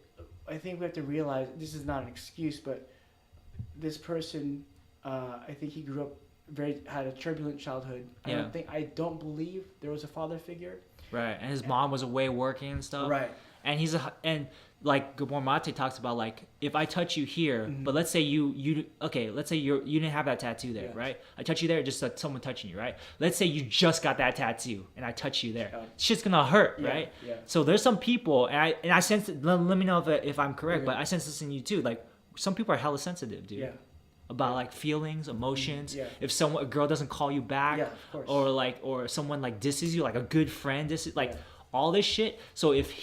I think we have to realize, this is not an excuse, but this person, I think he grew up had a turbulent childhood. I don't believe there was a father figure.
Right, and his mom was away working and stuff.
Right.
And like Gabor Mate talks about, like, if I touch you here, but let's say let's say you didn't have that tattoo there, right? I touch you there, just like someone touching you, right? Let's say you just got that tattoo and I touch you there, shit's gonna hurt, right? Yeah. So there's some people, and I sense, let me know if I'm correct, but I sense this in you too. Like, some people are hella sensitive, dude. Yeah. About like feelings, emotions. Yeah. If a girl doesn't call you back, or someone like disses you, like a good friend all this shit. So if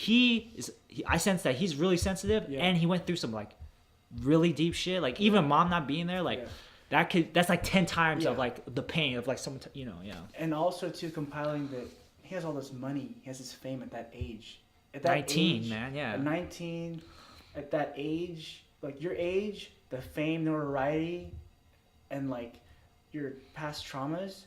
I sense that he's really sensitive, and he went through some like really deep shit, like even mom not being there, like that's like 10 times of like the pain of like someone, And
also too, compiling that he has all this money, he has this fame at that age. At
that 19, age, man,
At 19, at that age, like your age, the fame, notoriety, and like your past traumas,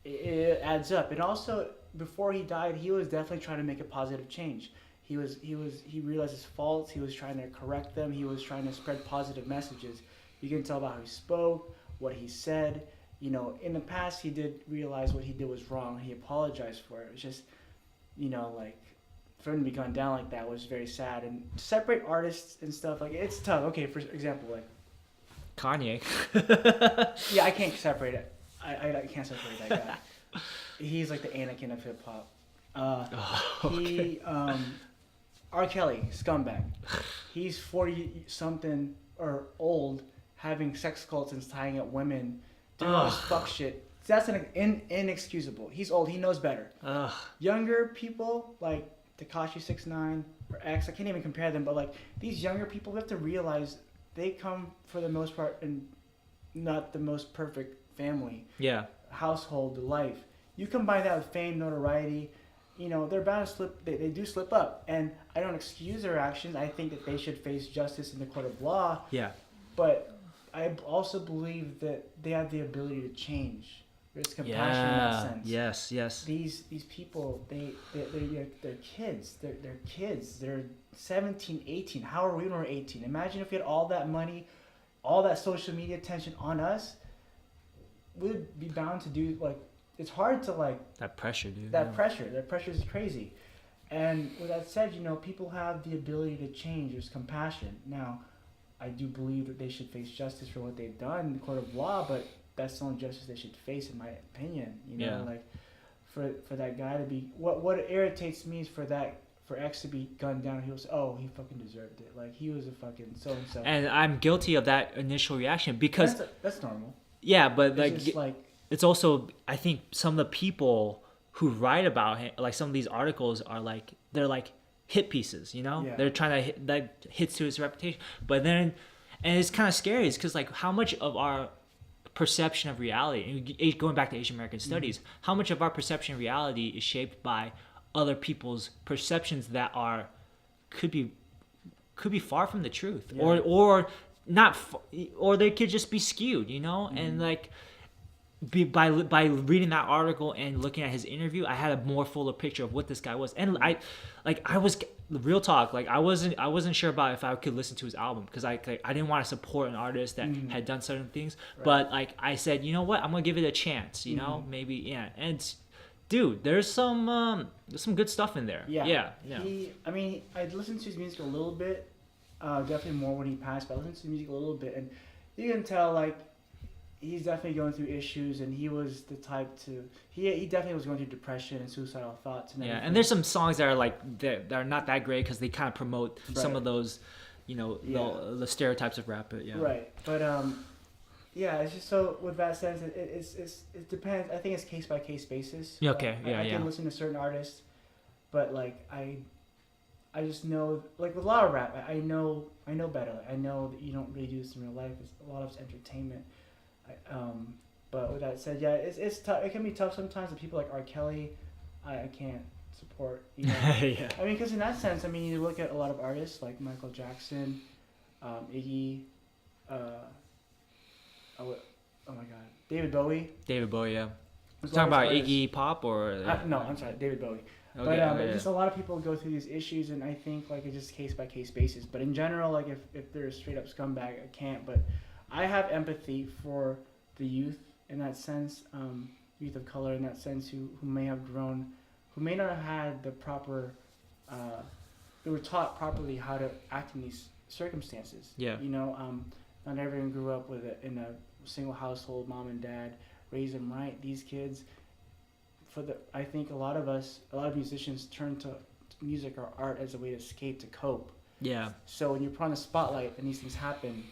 it adds up. And also, before he died, he was definitely trying to make a positive change. He realized his faults. He was trying to correct them. He was trying to spread positive messages. You can tell by how he spoke, what he said. You know, in the past, he did realize what he did was wrong. He apologized for it. It was just, like, for him to be gone down like that was very sad. And to separate artists and stuff, like, it's tough. Okay, for example, like
Kanye.
Yeah, I can't separate it. I can't separate that guy. He's like the Anakin of hip hop. R. Kelly, scumbag. He's 40 something or old, having sex cults and tying up women, doing all this fuck shit. That's inexcusable. He's old. He knows better. Younger people like Tekashi 6ix9ine or X, I can't even compare them, but like these younger people, we have to realize they come for the most part in not the most perfect family. Yeah. Household, life. You combine that with fame, notoriety, they're bound to slip. They do slip up, and I don't excuse their actions. I think that they should face justice in the court of law. Yeah. But I also believe that they have the ability to change. There's compassion in that sense. Yes. These people, they're kids. They're kids. They're 17, 18. How are we when we're 18? Imagine if we had all that money, all that social media attention on us. We'd be bound to do like. It's hard to like
that pressure, dude.
That pressure is crazy. And with that said, people have the ability to change. There's compassion. Now, I do believe that they should face justice for what they've done in the court of law, but that's the only justice they should face, in my opinion. Like for that guy to be what irritates me is for X to be gunned down. He was he fucking deserved it. Like he was a fucking so and so.
And I'm guilty of that initial reaction because
that's normal.
Yeah, but it's also, I think some of the people who write about him, like some of these articles are like, they're like hit pieces, Yeah. They're trying to hit, that hits to his reputation. But then, and it's kind of scary, is because like how much of our perception of reality, and going back to Asian American studies, how much of our perception of reality is shaped by other people's perceptions that could be far from the truth, or not, or they could just be skewed, and like, by reading that article and looking at his interview, I had a more fuller picture of what this guy was. And I was real talk, like I wasn't sure about if I could listen to his album because I didn't want to support an artist that had done certain things. Right. But like I said, you know what, I'm gonna give it a chance. Maybe And dude, there's some good stuff in there. Yeah.
I listened to his music a little bit, definitely more when he passed. But I listened to his music a little bit, and you can tell like. He's definitely going through issues, and he was the type to. He definitely was going through depression and suicidal thoughts.
And there's some songs that are like that are not that great because they kind of promote some of those, the stereotypes of rap. But
Right, but it's just so with that sense, it depends. I think it's case by case basis.
Okay.
I can listen to certain artists, but like I just know, like with a lot of rap, I know better. Like, I know that you don't really do this in real life. A lot of it's entertainment. But with that said, it's tough. It can be tough sometimes with people like R. Kelly. I can't support. You know?
Yeah.
I mean, because in that sense, I mean, you look at a lot of artists like Michael Jackson, Iggy, oh my God, David Bowie.
David Bowie, yeah.
There's
Talking about
artists-
Iggy Pop or?
no, I'm sorry, David Bowie.
Okay,
But
yeah.
just a lot of people go through these issues, and I think like it's just case by case basis. But in general, like if they're a straight up scumbag, I can't. But I have empathy for the youth in that sense, youth of color in that sense, who may have grown, who may not have had the proper, they were taught properly how to act in these circumstances.
Yeah.
You know, not everyone grew up in a single household, mom and dad raised them right. These kids, I think a lot of musicians turn to music or art as a way to escape, to cope.
Yeah.
So when you're put on the spotlight and these things happen,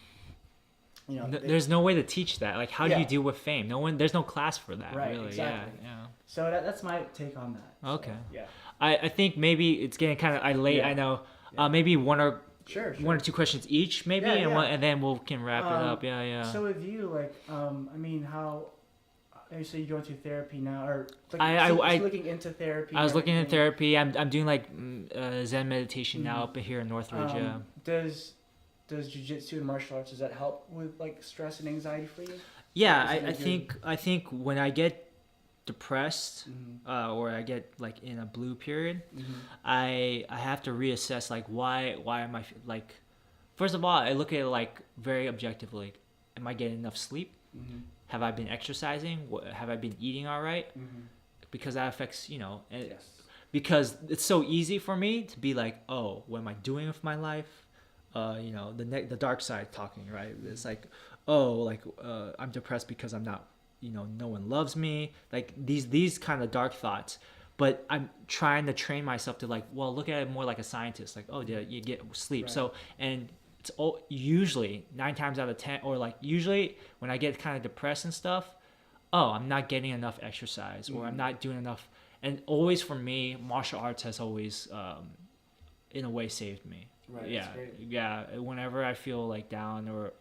you know,
There's no way to teach that. Like, how do
Yeah.
you deal with fame? There's no class for that,
Right,
really.
exactly.
Yeah.
so that's my take on that. So,
Okay.
yeah.
I think maybe it's getting kind of late.
Yeah.
I know.
Yeah.
Maybe one or
Sure.
two questions each, maybe,
Yeah,
and
yeah.
and then we can wrap it up. Yeah.
So with you, like, I mean, how? So you're going through therapy now, or like,
I
looking into therapy.
I was
and
looking at
everything.
therapy. I'm doing like Zen meditation now
Mhm.
up here in Northridge. Yeah.
Does jiu-jitsu and martial arts, does that help with like stress and anxiety for you?
Yeah,
Is it
I
a good-
think when I get depressed
Mm-hmm.
or I get like in a blue period,
Mm-hmm.
I have to reassess like why am I like. First of all, I look at it like very objectively. Am I getting enough sleep?
Mm-hmm.
Have I been exercising? Have I been eating all right?
Mm-hmm.
Because that affects, and
Yes.
because it's so easy for me to be like, oh, what am I doing with my life? The dark side talking, right? It's like, oh, like I'm depressed because I'm not, no one loves me. Like these kind of dark thoughts. But I'm trying to train myself to like, well, look at it more like a scientist. Like, oh, yeah, you get sleep.
Right.
So, and it's usually 9 times out of 10, or like usually when I get kind of depressed and stuff, oh, I'm not getting enough exercise, or I'm not doing enough. And always for me, martial arts has always, in a way, saved me.
Right.
Yeah,
That's great.
yeah. Whenever I feel like down or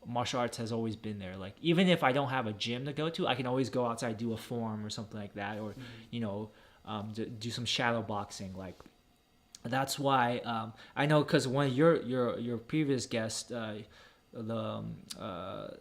martial arts has always been there. Like even if I don't have a gym to go to, I can always go outside, do a form or something like that, or do some shadow boxing. Like that's why I know, because one of your previous guests, the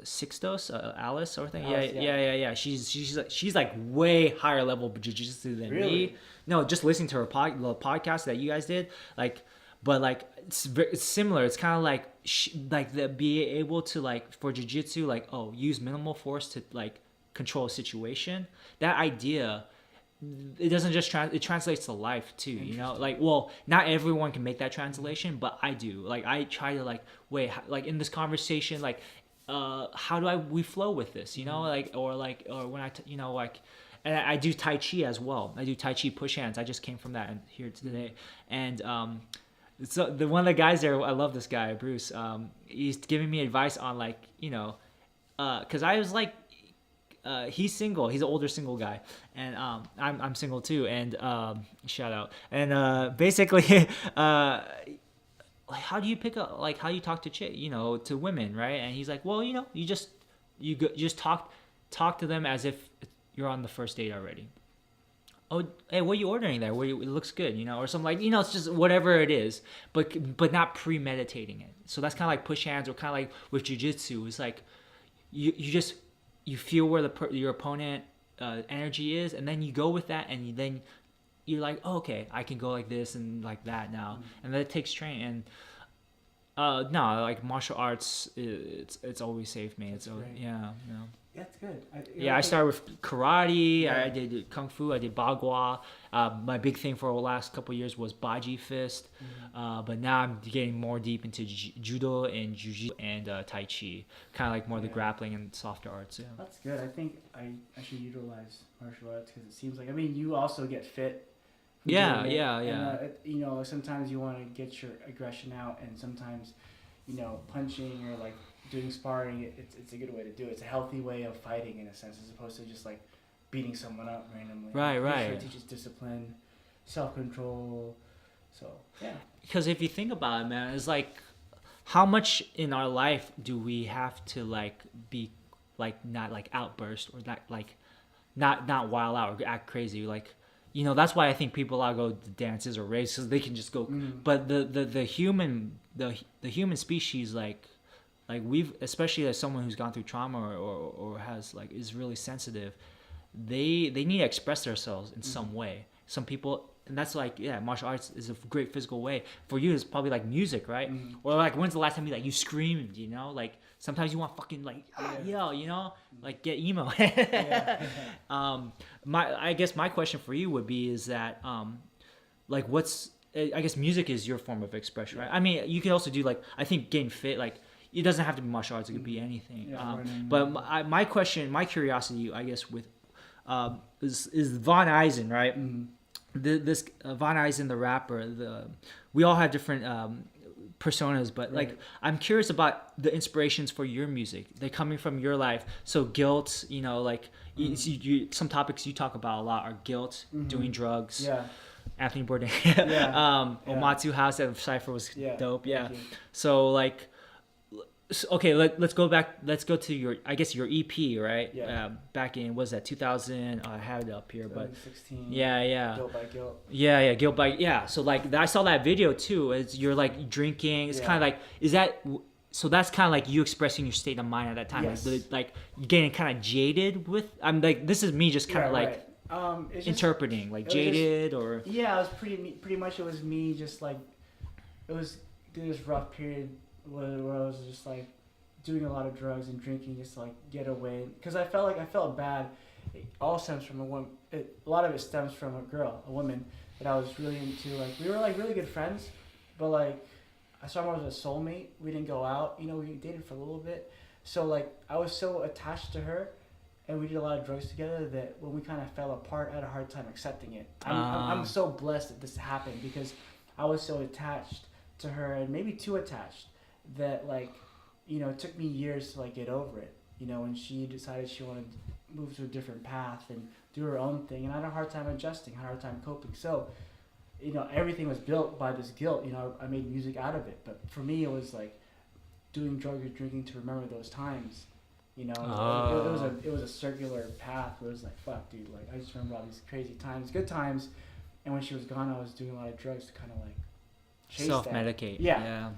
Sixtos, Alice or thing.
Alice,
Yeah. She's like way higher level jiu-jitsu than me.
Really?
No, just listening to her the podcast that you guys did, like. But like it's similar. It's kind of like be able to like for jiu-jitsu, like use minimal force to like control a situation. That idea, it doesn't just it translates to life too. Like not everyone can make that translation, but I do. Like I try to like like in this conversation, like how do we flow with this? Like or when and I do Tai Chi as well. I do Tai Chi push hands. I just came from that here today, and so one of the guys there, I love this guy, Bruce. He's giving me advice on like, because I was like, he's single. He's an older single guy, and I'm single too. And shout out. And basically, like how do you pick up, like how do you talk to to women, right? And he's like, well, you just talk to them as if you're on the first date already. Oh, hey, what are you ordering there? It looks good, or something like, it's just whatever it is, but not premeditating it. So that's kind of like push hands, or kind of like with jiu-jitsu. It's like you feel where your opponent energy is, and then you go with that, and then you're like, oh, okay, I can go like this and like that now, and then it takes training. And no, like martial arts, it's always saved me. It's
great.
yeah.
That's good.
I started with karate.
Yeah.
I did kung fu. I did bagua. My big thing for the last couple of years was baji fist. But now I'm getting more deep into judo and jiu-jitsu and tai chi. Kind of like more the grappling and softer arts. Yeah.
That's good. I think I should utilize martial arts because it seems like, you also get fit. from
Yeah,
doing it.
yeah.
And, sometimes you want to get your aggression out, and sometimes, punching or like doing sparring, it's a good way to do it. It's a healthy way of fighting in a sense, as opposed to just like beating someone up randomly.
Right,
I'm pretty
right.
Sure it teaches discipline, self-control. So yeah.
Because if you think about it, man, it's like how much in our life do we have to like be like not like outburst or not like not wild out or act crazy. Like you know, that's why I think people all go to dances or raves because they can just go. But the human species, like we've, especially as someone who's gone through trauma or has like is really sensitive, they need to express themselves in some way. Some people, and that's like, yeah, martial arts is a great physical way. For you, it's probably like music, right? Or like, when's the last time you screamed, you know? Like, sometimes you want fucking like yell, you know? Like, get emo. I guess my question for you would be is that, like, I guess music is your form of expression, right? I mean, you can also do like, I think getting fit, like, it doesn't have to be martial arts, it could be anything. But my question, my curiosity, I guess, with is Von Aizen, right? This Von Aizen, the rapper, we all have different personas, but like I'm curious about the inspirations for your music. They're coming from your life. So guilt, you know, like some topics you talk about a lot are guilt, doing drugs. Anthony Bourdain. Omatsu House at Cypher was dope. So like, okay, let's go back. Let's go to your, I guess, your EP, right? Back in, was that 2000? I have it up here, but
2016. Guilt by Guilt.
Guilt by, so like I saw that video too. It's you're like drinking. It's kind of like, is that? So that's kind of like you expressing your state of mind at that time.
Yes.
Like getting kind of jaded with. I'm like, this is me just kind of like interpreting, like jaded or.
Yeah, it was pretty much. It was me just like, it was this rough period where I was just like doing a lot of drugs and drinking just to like get away, because I felt bad. It all stems from a lot of it stems from a woman that I was really into. Like, we were like really good friends, but like I saw her as a soulmate. We didn't go out, you know, we dated for a little bit. So like I was so attached to her, and we did a lot of drugs together that when we kind of fell apart, I had a hard time accepting it. I'm so blessed that this happened, because I was so attached to her, and maybe too attached, that like, you know, it took me years to like get over it, you know, when she decided she wanted to move to a different path and do her own thing, and I had a hard time adjusting, had a hard time coping. So, you know, everything was built by this guilt. You know, I made music out of it, but for me it was like doing drugs or drinking to remember those times, you know. It was a circular path where it was like, fuck dude, like I just remember all these crazy times, good times, and when she was gone I was doing a lot of drugs to kind of like
self-medicate.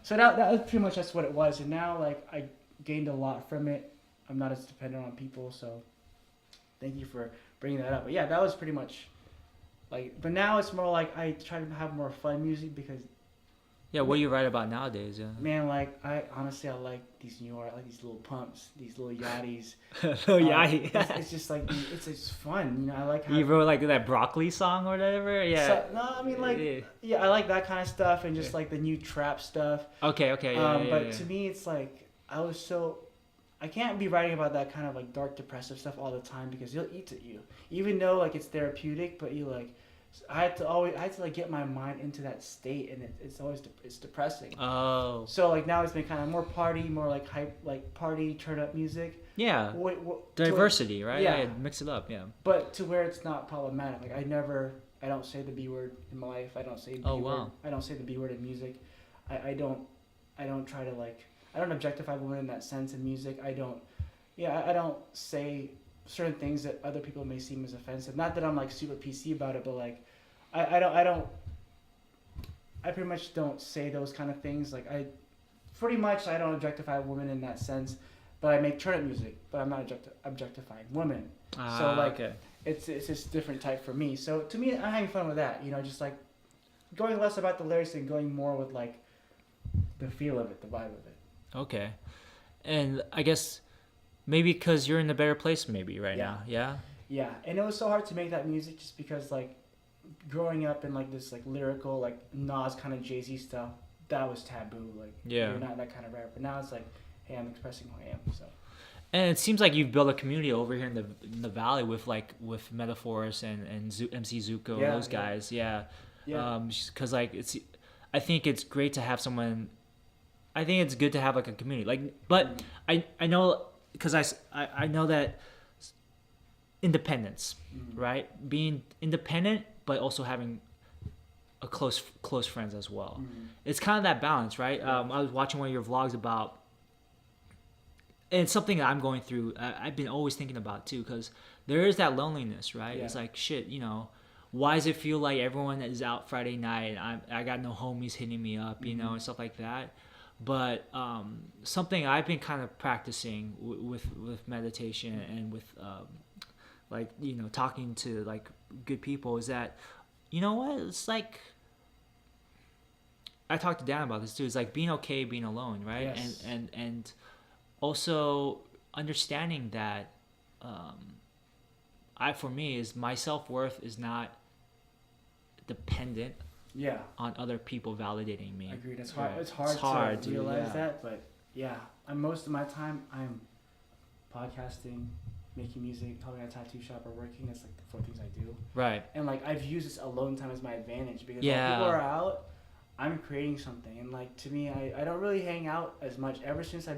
So that was pretty much that's what it was. And now like I gained a lot from it. I'm not as dependent on people, so thank you for bringing that up. But yeah, that was pretty much like, but now it's more like I try to have more fun music, because
what do you write about nowadays?
Man, like I like these New York, like these little pumps, these little yachties. It's just like it's fun, you know. I like how
you wrote like that broccoli song or whatever.
So, no, I mean like I like that kind of stuff, and just like the new trap stuff.
Okay.
But to me, it's like I can't be writing about that kind of like dark, depressive stuff all the time, because it'll eat at you. Even though like it's therapeutic, but you like, I had to like get my mind into that state, and it's depressing.
Oh.
So like now it's been kind of more party, more like hype, like party turn up music.
Yeah. Diversity, right? Yeah. Mix it up. Yeah.
But to where it's not problematic. Like I don't say the B word in my life. I don't say the B word. I don't say the B word in music. I don't try to like, I don't objectify women in that sense in music. I don't say certain things that other people may seem as offensive. Not that I'm like super PC about it, but like I pretty much don't say those kind of things. Like I don't objectify women in that sense, but I make turn-up music, but I'm not objectifying women. So like it's just different type for me. So to me, I'm having fun with that, you know, just like going less about the lyrics and going more with like the feel of it, the vibe of it.
Okay. And I guess maybe because you're in a better place maybe now. Yeah?
Yeah. And it was so hard to make that music just because like growing up in like this like lyrical, like Nas kind of Jay-Z stuff, that was taboo. Like you're not that kind of rapper. But now it's like, hey, I'm expressing who I am. So.
And it seems like you've built a community over here in the valley with Metaphors and MC Zuko and those guys. Yeah. Because like I think it's great to have someone. I think it's good to have like a community. Like, but I know, because I know that independence, right? Being independent, but also having a close friends as well. It's kind of that balance, right? I was watching one of your vlogs about, and it's something that I'm going through. I've been always thinking about too, because there is that loneliness, right? It's like shit, you know. why does it feel like everyone is out Friday night and I got no homies hitting me up, you know, and stuff like that. But something I've been kind of practicing with meditation and with like, you know, talking to like good people is that, you know what, it's like, I talked to Dan about this too. It's like being okay being alone, right?
Yes.
And also understanding that for me is my self-worth is not dependent
Yeah.
on other people validating me.
Agreed. It's
Right.
hard. It's hard,
It's hard,
to
dude,
realize
yeah.
that, but yeah, most of my time I'm podcasting, making music, helping at a tattoo shop, or working. That's like the 4 things I do.
Right.
And like I've used this alone time as my advantage because
Yeah.
while people are out, I'm creating something. And like to me, I don't really hang out as much ever since I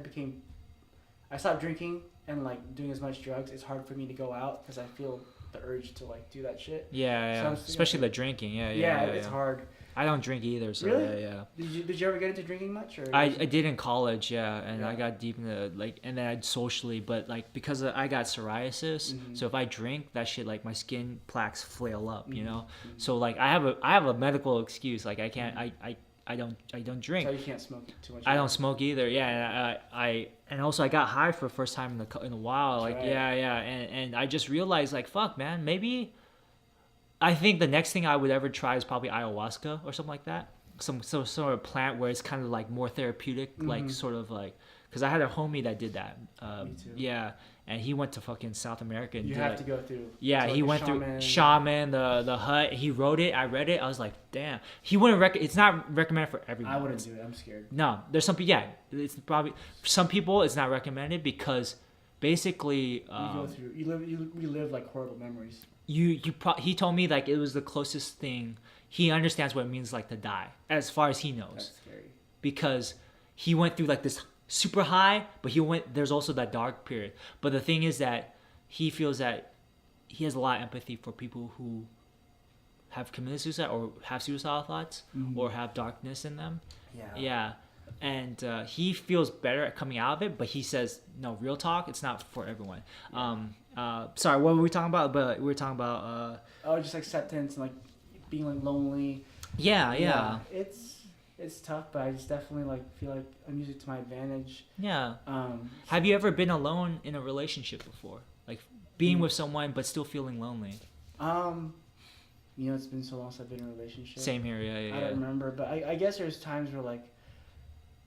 stopped drinking and like doing as much drugs. It's hard for me to go out because I feel the urge to like do that shit.
Yeah,
So
yeah.
I'm still-
Especially the drinking. Yeah,
It's hard.
I don't drink either, so
Really?
yeah.
Did you ever get into drinking much? Or
I did in college, yeah, and I
Yeah.
got deep into like, and then I'd socially, but like because I got psoriasis,
Mhm.
so if I drink that shit, like my skin plaques flare up, you
Mhm.
know.
Mhm.
So like I have a medical excuse, like I can't, I don't drink.
So you can't smoke too much.
I don't smoke either. Yeah, and and also I got high for the first time in a while. Like
Right.
yeah, and I just realized like fuck, man, maybe. I think the next thing I would ever try is probably ayahuasca or something like that. Some sort of plant where it's kind of like more therapeutic, like
Mhm.
sort of like. Because I had a homie that did that.
Me too.
Yeah, and he went to fucking South America. And
You
did
have
it.
to go through.
Yeah,
so
he
like
went
a
through shaman, the hut. He wrote it. I read it. I was like, damn. He wouldn't it's not recommended for everyone.
I wouldn't do it. I'm scared.
No, there's some people. Yeah, it's probably for some people it's not recommended because basically
You go through. You relive like horrible memories.
he told me like it was the closest thing he understands what it means like to die as far as he knows
That's scary.
because he went through like this super high, but there's also that dark period. But the thing is that he feels that he has a lot of empathy for people who have committed suicide or have suicidal thoughts
Mhm.
or have darkness in them.
Yeah.
Yeah. And he feels better at coming out of it, but he says, no, real talk, it's not for everyone. Sorry, what were we talking about? But we were talking about...
Oh, just acceptance and like being like lonely.
Yeah.
It's tough, but I just definitely like feel like I'm using it to my advantage.
Yeah. Have you ever been alone in a relationship before? Like being with someone but still feeling lonely?
It's been so long since I've been in a relationship.
Same here, yeah.
I don't remember, but I guess there's times where like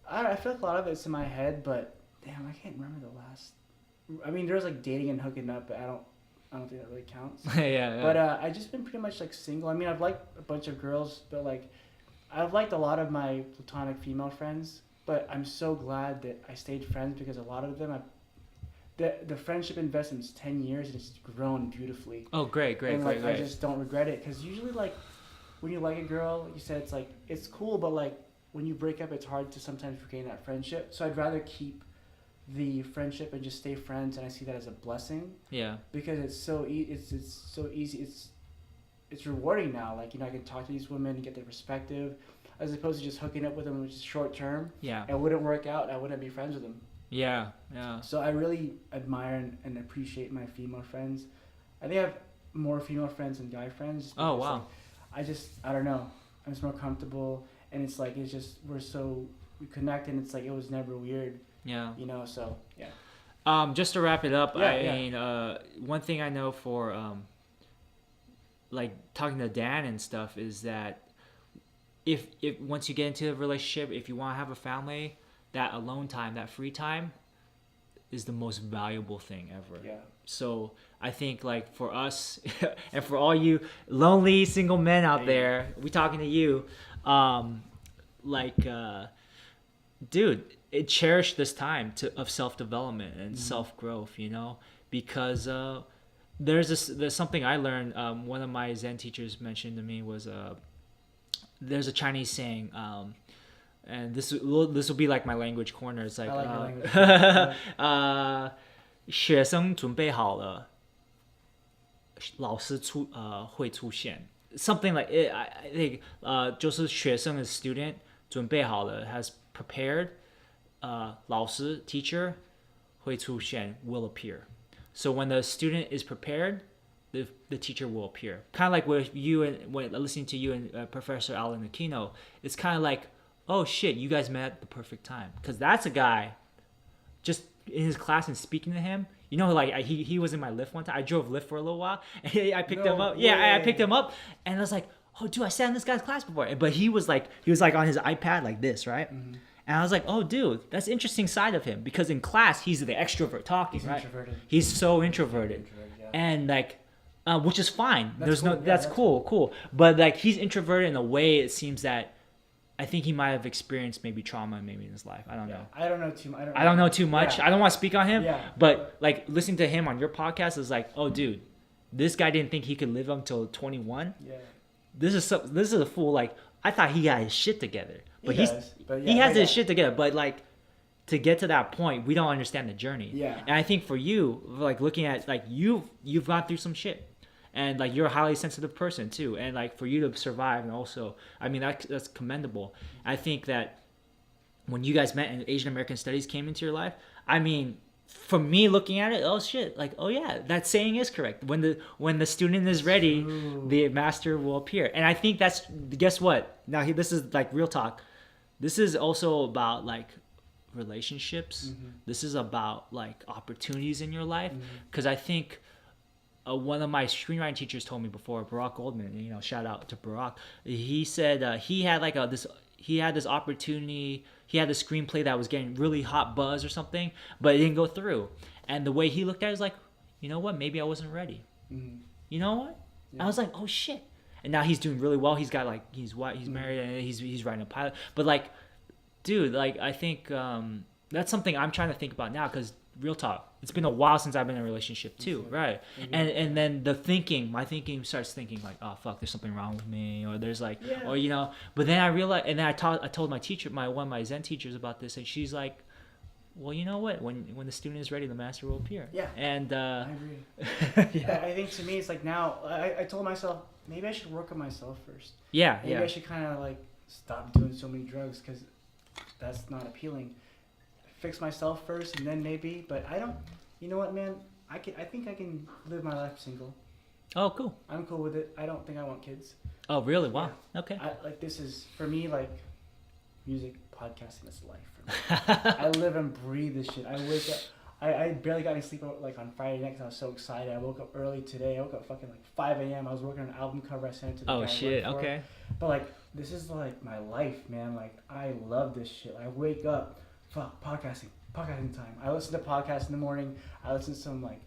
I feel like a lot of it's in my head, but damn, I can't remember the last. I mean, there's like dating and hooking up, but I don't think that really counts.
yeah.
But I've just been pretty much like single. I mean, I've liked a bunch of girls, but like I've liked a lot of my platonic female friends. But I'm so glad that I stayed friends because a lot of them, the friendship investment's 10 years and it's grown beautifully.
Oh, great.
And like I just don't regret it because usually like when you like a girl, you said it's like it's cool, but like when you break up, it's hard to sometimes regain that friendship. So I'd rather keep the friendship and just stay friends, and I see that as a blessing.
Yeah.
Because it's so it's so easy. It's rewarding now. Like I can talk to these women and get their perspective, as opposed to just hooking up with them, which is short term.
Yeah.
It wouldn't work out. I wouldn't be friends with them.
Yeah.
So I really admire and appreciate my female friends. I think I have more female friends than guy friends.
Oh,
because,
wow.
like, I don't know. I'm just more comfortable, and it's like we connect, and it's like it was never weird.
Yeah.
So yeah.
Just to wrap it up,
Yeah,
I mean, one thing I know for like talking to Dan and stuff is that if once you get into a relationship, if you want to have a family, that alone time, that free time is the most valuable thing ever.
Yeah.
So I think like for us and for all you lonely single men out there, we talking to you, dude, cherish this time of self-development and self-growth, because there's something I learned. One of my Zen teachers mentioned to me was there's a Chinese saying, and this will be like my language corner. It's like,
I like your language.
学生准备好了，老师会出现。Something like it, I think 就是学生 is student 准备好了 has prepared, 老师 teacher 会出现 will appear. So when the student is prepared, the teacher will appear. Kind of like with you and when listening to you and Professor Alan Aquino, it's kind of like, oh shit, you guys met at the perfect time, because that's a guy, just in his class and speaking to him. You know, like he was in my Lyft one time. I drove Lyft for a little while, and I picked him up. Yeah, I picked him up, and I was like, oh dude, I sat in this guy's class before. But he was like on his iPad like this, right? Mm-hmm. And I was like, oh dude, that's an interesting side of him, because in class he's the extrovert talking,
he's
right?
Introverted.
He's so introverted,
yeah.
and like, which is fine.
That's cool.
That's cool. But like, he's introverted in a way, it seems that I think he might have experienced maybe trauma maybe in his life. I don't know.
I don't know too much.
I don't know too much.
Yeah.
I don't want to speak on him.
Yeah.
But like, listening to him on your podcast is like, oh dude, this guy didn't think he could live until 21.
Yeah.
This is a fool. Like, I thought he got his shit together, but he
yeah,
has his shit together. But like, to get to that point, we don't understand the journey.
Yeah.
And I think for you, like looking at like you've gone through some shit. And like, you're a highly sensitive person too, and like for you to survive, and also, I mean, that's commendable. I think that when you guys met and Asian American Studies came into your life, I mean, for me looking at it, oh shit, like, oh yeah, that saying is correct. When the student is ready, the master will appear. And I think that's, guess what? Now this is like real talk. This is also about like relationships. Mm-hmm. This is about like opportunities in your life, because I think. One of my screenwriting teachers told me before, Barack Goldman, you know, shout out to Barack. He said he had like this opportunity. He had this screenplay that was getting really hot buzz or something, but it didn't go through. And the way he looked at it was like, you know what? Maybe I wasn't ready. Mm-hmm. You know what? Yeah. I was like, oh shit. And now he's doing really well. He's got like, he's white, he's married, and he's writing a pilot. But like, dude, like I think that's something I'm trying to think about now, because real talk, it's been a while since I've been in a relationship too, right? Mm-hmm. And then my thinking starts thinking like, oh fuck, there's something wrong with me, or there's like, or you know. But then I realized, and then I told my teacher, one of my Zen teachers about this, and she's like, well, you know what? When the student is ready, the master will appear.
Yeah.
And
I agree. Yeah. I think to me, it's like now I told myself maybe I should work on myself first.
Yeah.
Maybe I should kind of like stop doing so many drugs, because that's not appealing. Fix myself first, and then maybe. But I don't. You know what, man? I think I can live my life single.
Oh, cool.
I'm cool with it. I don't think I want kids.
Oh, really? Wow. Yeah. Okay.
This is for me, like music, podcasting is life for me. I live and breathe this shit. I wake up. I barely got any sleep like on Friday night because I was so excited. I woke up early today. I woke up fucking like 5 a.m. I was working on an album cover. I sent it to the guy.
Oh shit. Okay.
But like, this is like my life, man. Like, I love this shit. I wake up. Fuck, podcasting time. I listen to podcasts in the morning. I listen to some like,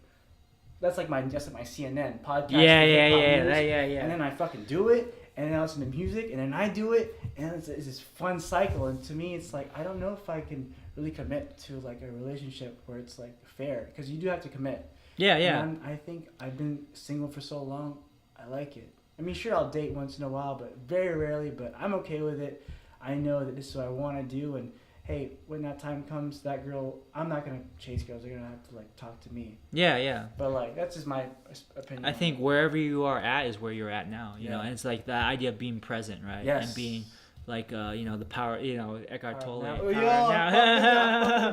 that's like my CNN podcast.
Yeah.
And then I fucking do it, and then I listen to music, and then I do it, and it's this fun cycle. And to me, it's like, I don't know if I can really commit to like a relationship where it's like fair, because you do have to commit.
Yeah.
And I think I've been single for so long. I like it. I mean, sure, I'll date once in a while, but very rarely. But I'm okay with it. I know that this is what I want to do, and hey, when that time comes, that girl, I'm not going to chase girls. They're going to have to, like, talk to me.
Yeah.
But, like, that's just my opinion.
I think wherever you are at is where you're at now, you know, and it's like the idea of being present, right?
Yes.
And being, like, you know, the power, you know, Eckhart Tolle.
Power of now.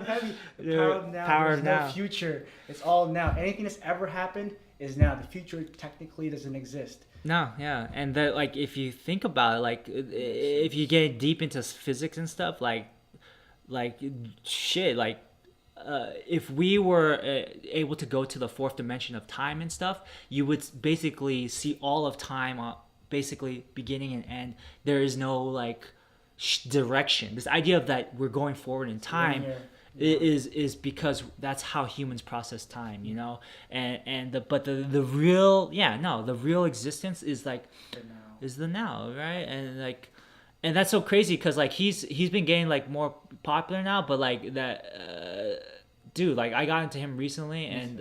The power of now.
Power
There's
of now.
no future. It's all now. Anything that's ever happened is now. The future technically doesn't exist.
No, yeah. And that, like, if you think about it, like, if you get deep into physics and stuff, like shit, like if we were able to go to the fourth dimension of time and stuff, you would basically see all of time basically beginning and end. There is no like direction. This idea of that we're going forward in time is because that's how humans process time, you know. The real existence is like is the now, right? And like. And that's so crazy because like he's been getting like more popular now, but like that dude, like I got into him recently and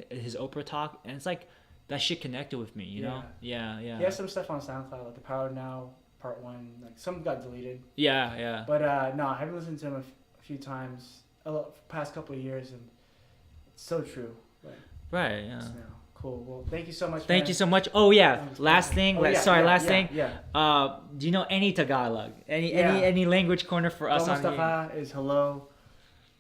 his Oprah talk, and it's like that shit connected with me, you know? Yeah. He
has some stuff on SoundCloud, like The Power of Now Part 1, like some got deleted.
Yeah.
But no, I haven't listened to him a few times past couple of years, and it's so true.
Right. Yeah.
Cool. Well, thank you so much.
Thank you so much. Oh yeah. Last thing. Last thing.
Yeah.
Do you know any Tagalog? Any language corner for us on
here? Is hello.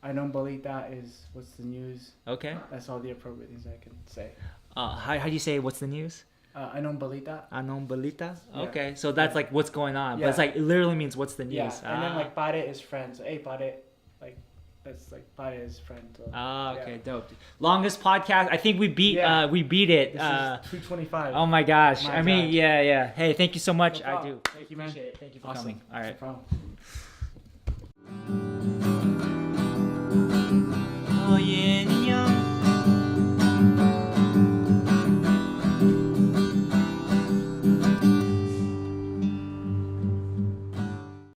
I don't believe that is what's the news.
Okay.
That's all the appropriate things I can say.
how do you say what's the news?
Anong balita.
Anong balita?
Yeah.
Okay, so that's like what's going on, but
Yeah.
it's like it literally means what's the news.
Yeah, and then like pare is friend. So hey pare, like that's like pare is friend. So,
Okay,
yeah.
dope. Longest podcast. I think we beat
Yeah.
we beat it.
This is 225.
Oh my gosh.
My
I mean,
God.
yeah. Hey, thank you so much.
No
I
problem.
do.
Thank you, man.
Appreciate it. Thank you for
Awesome.
coming. All right.
No problem.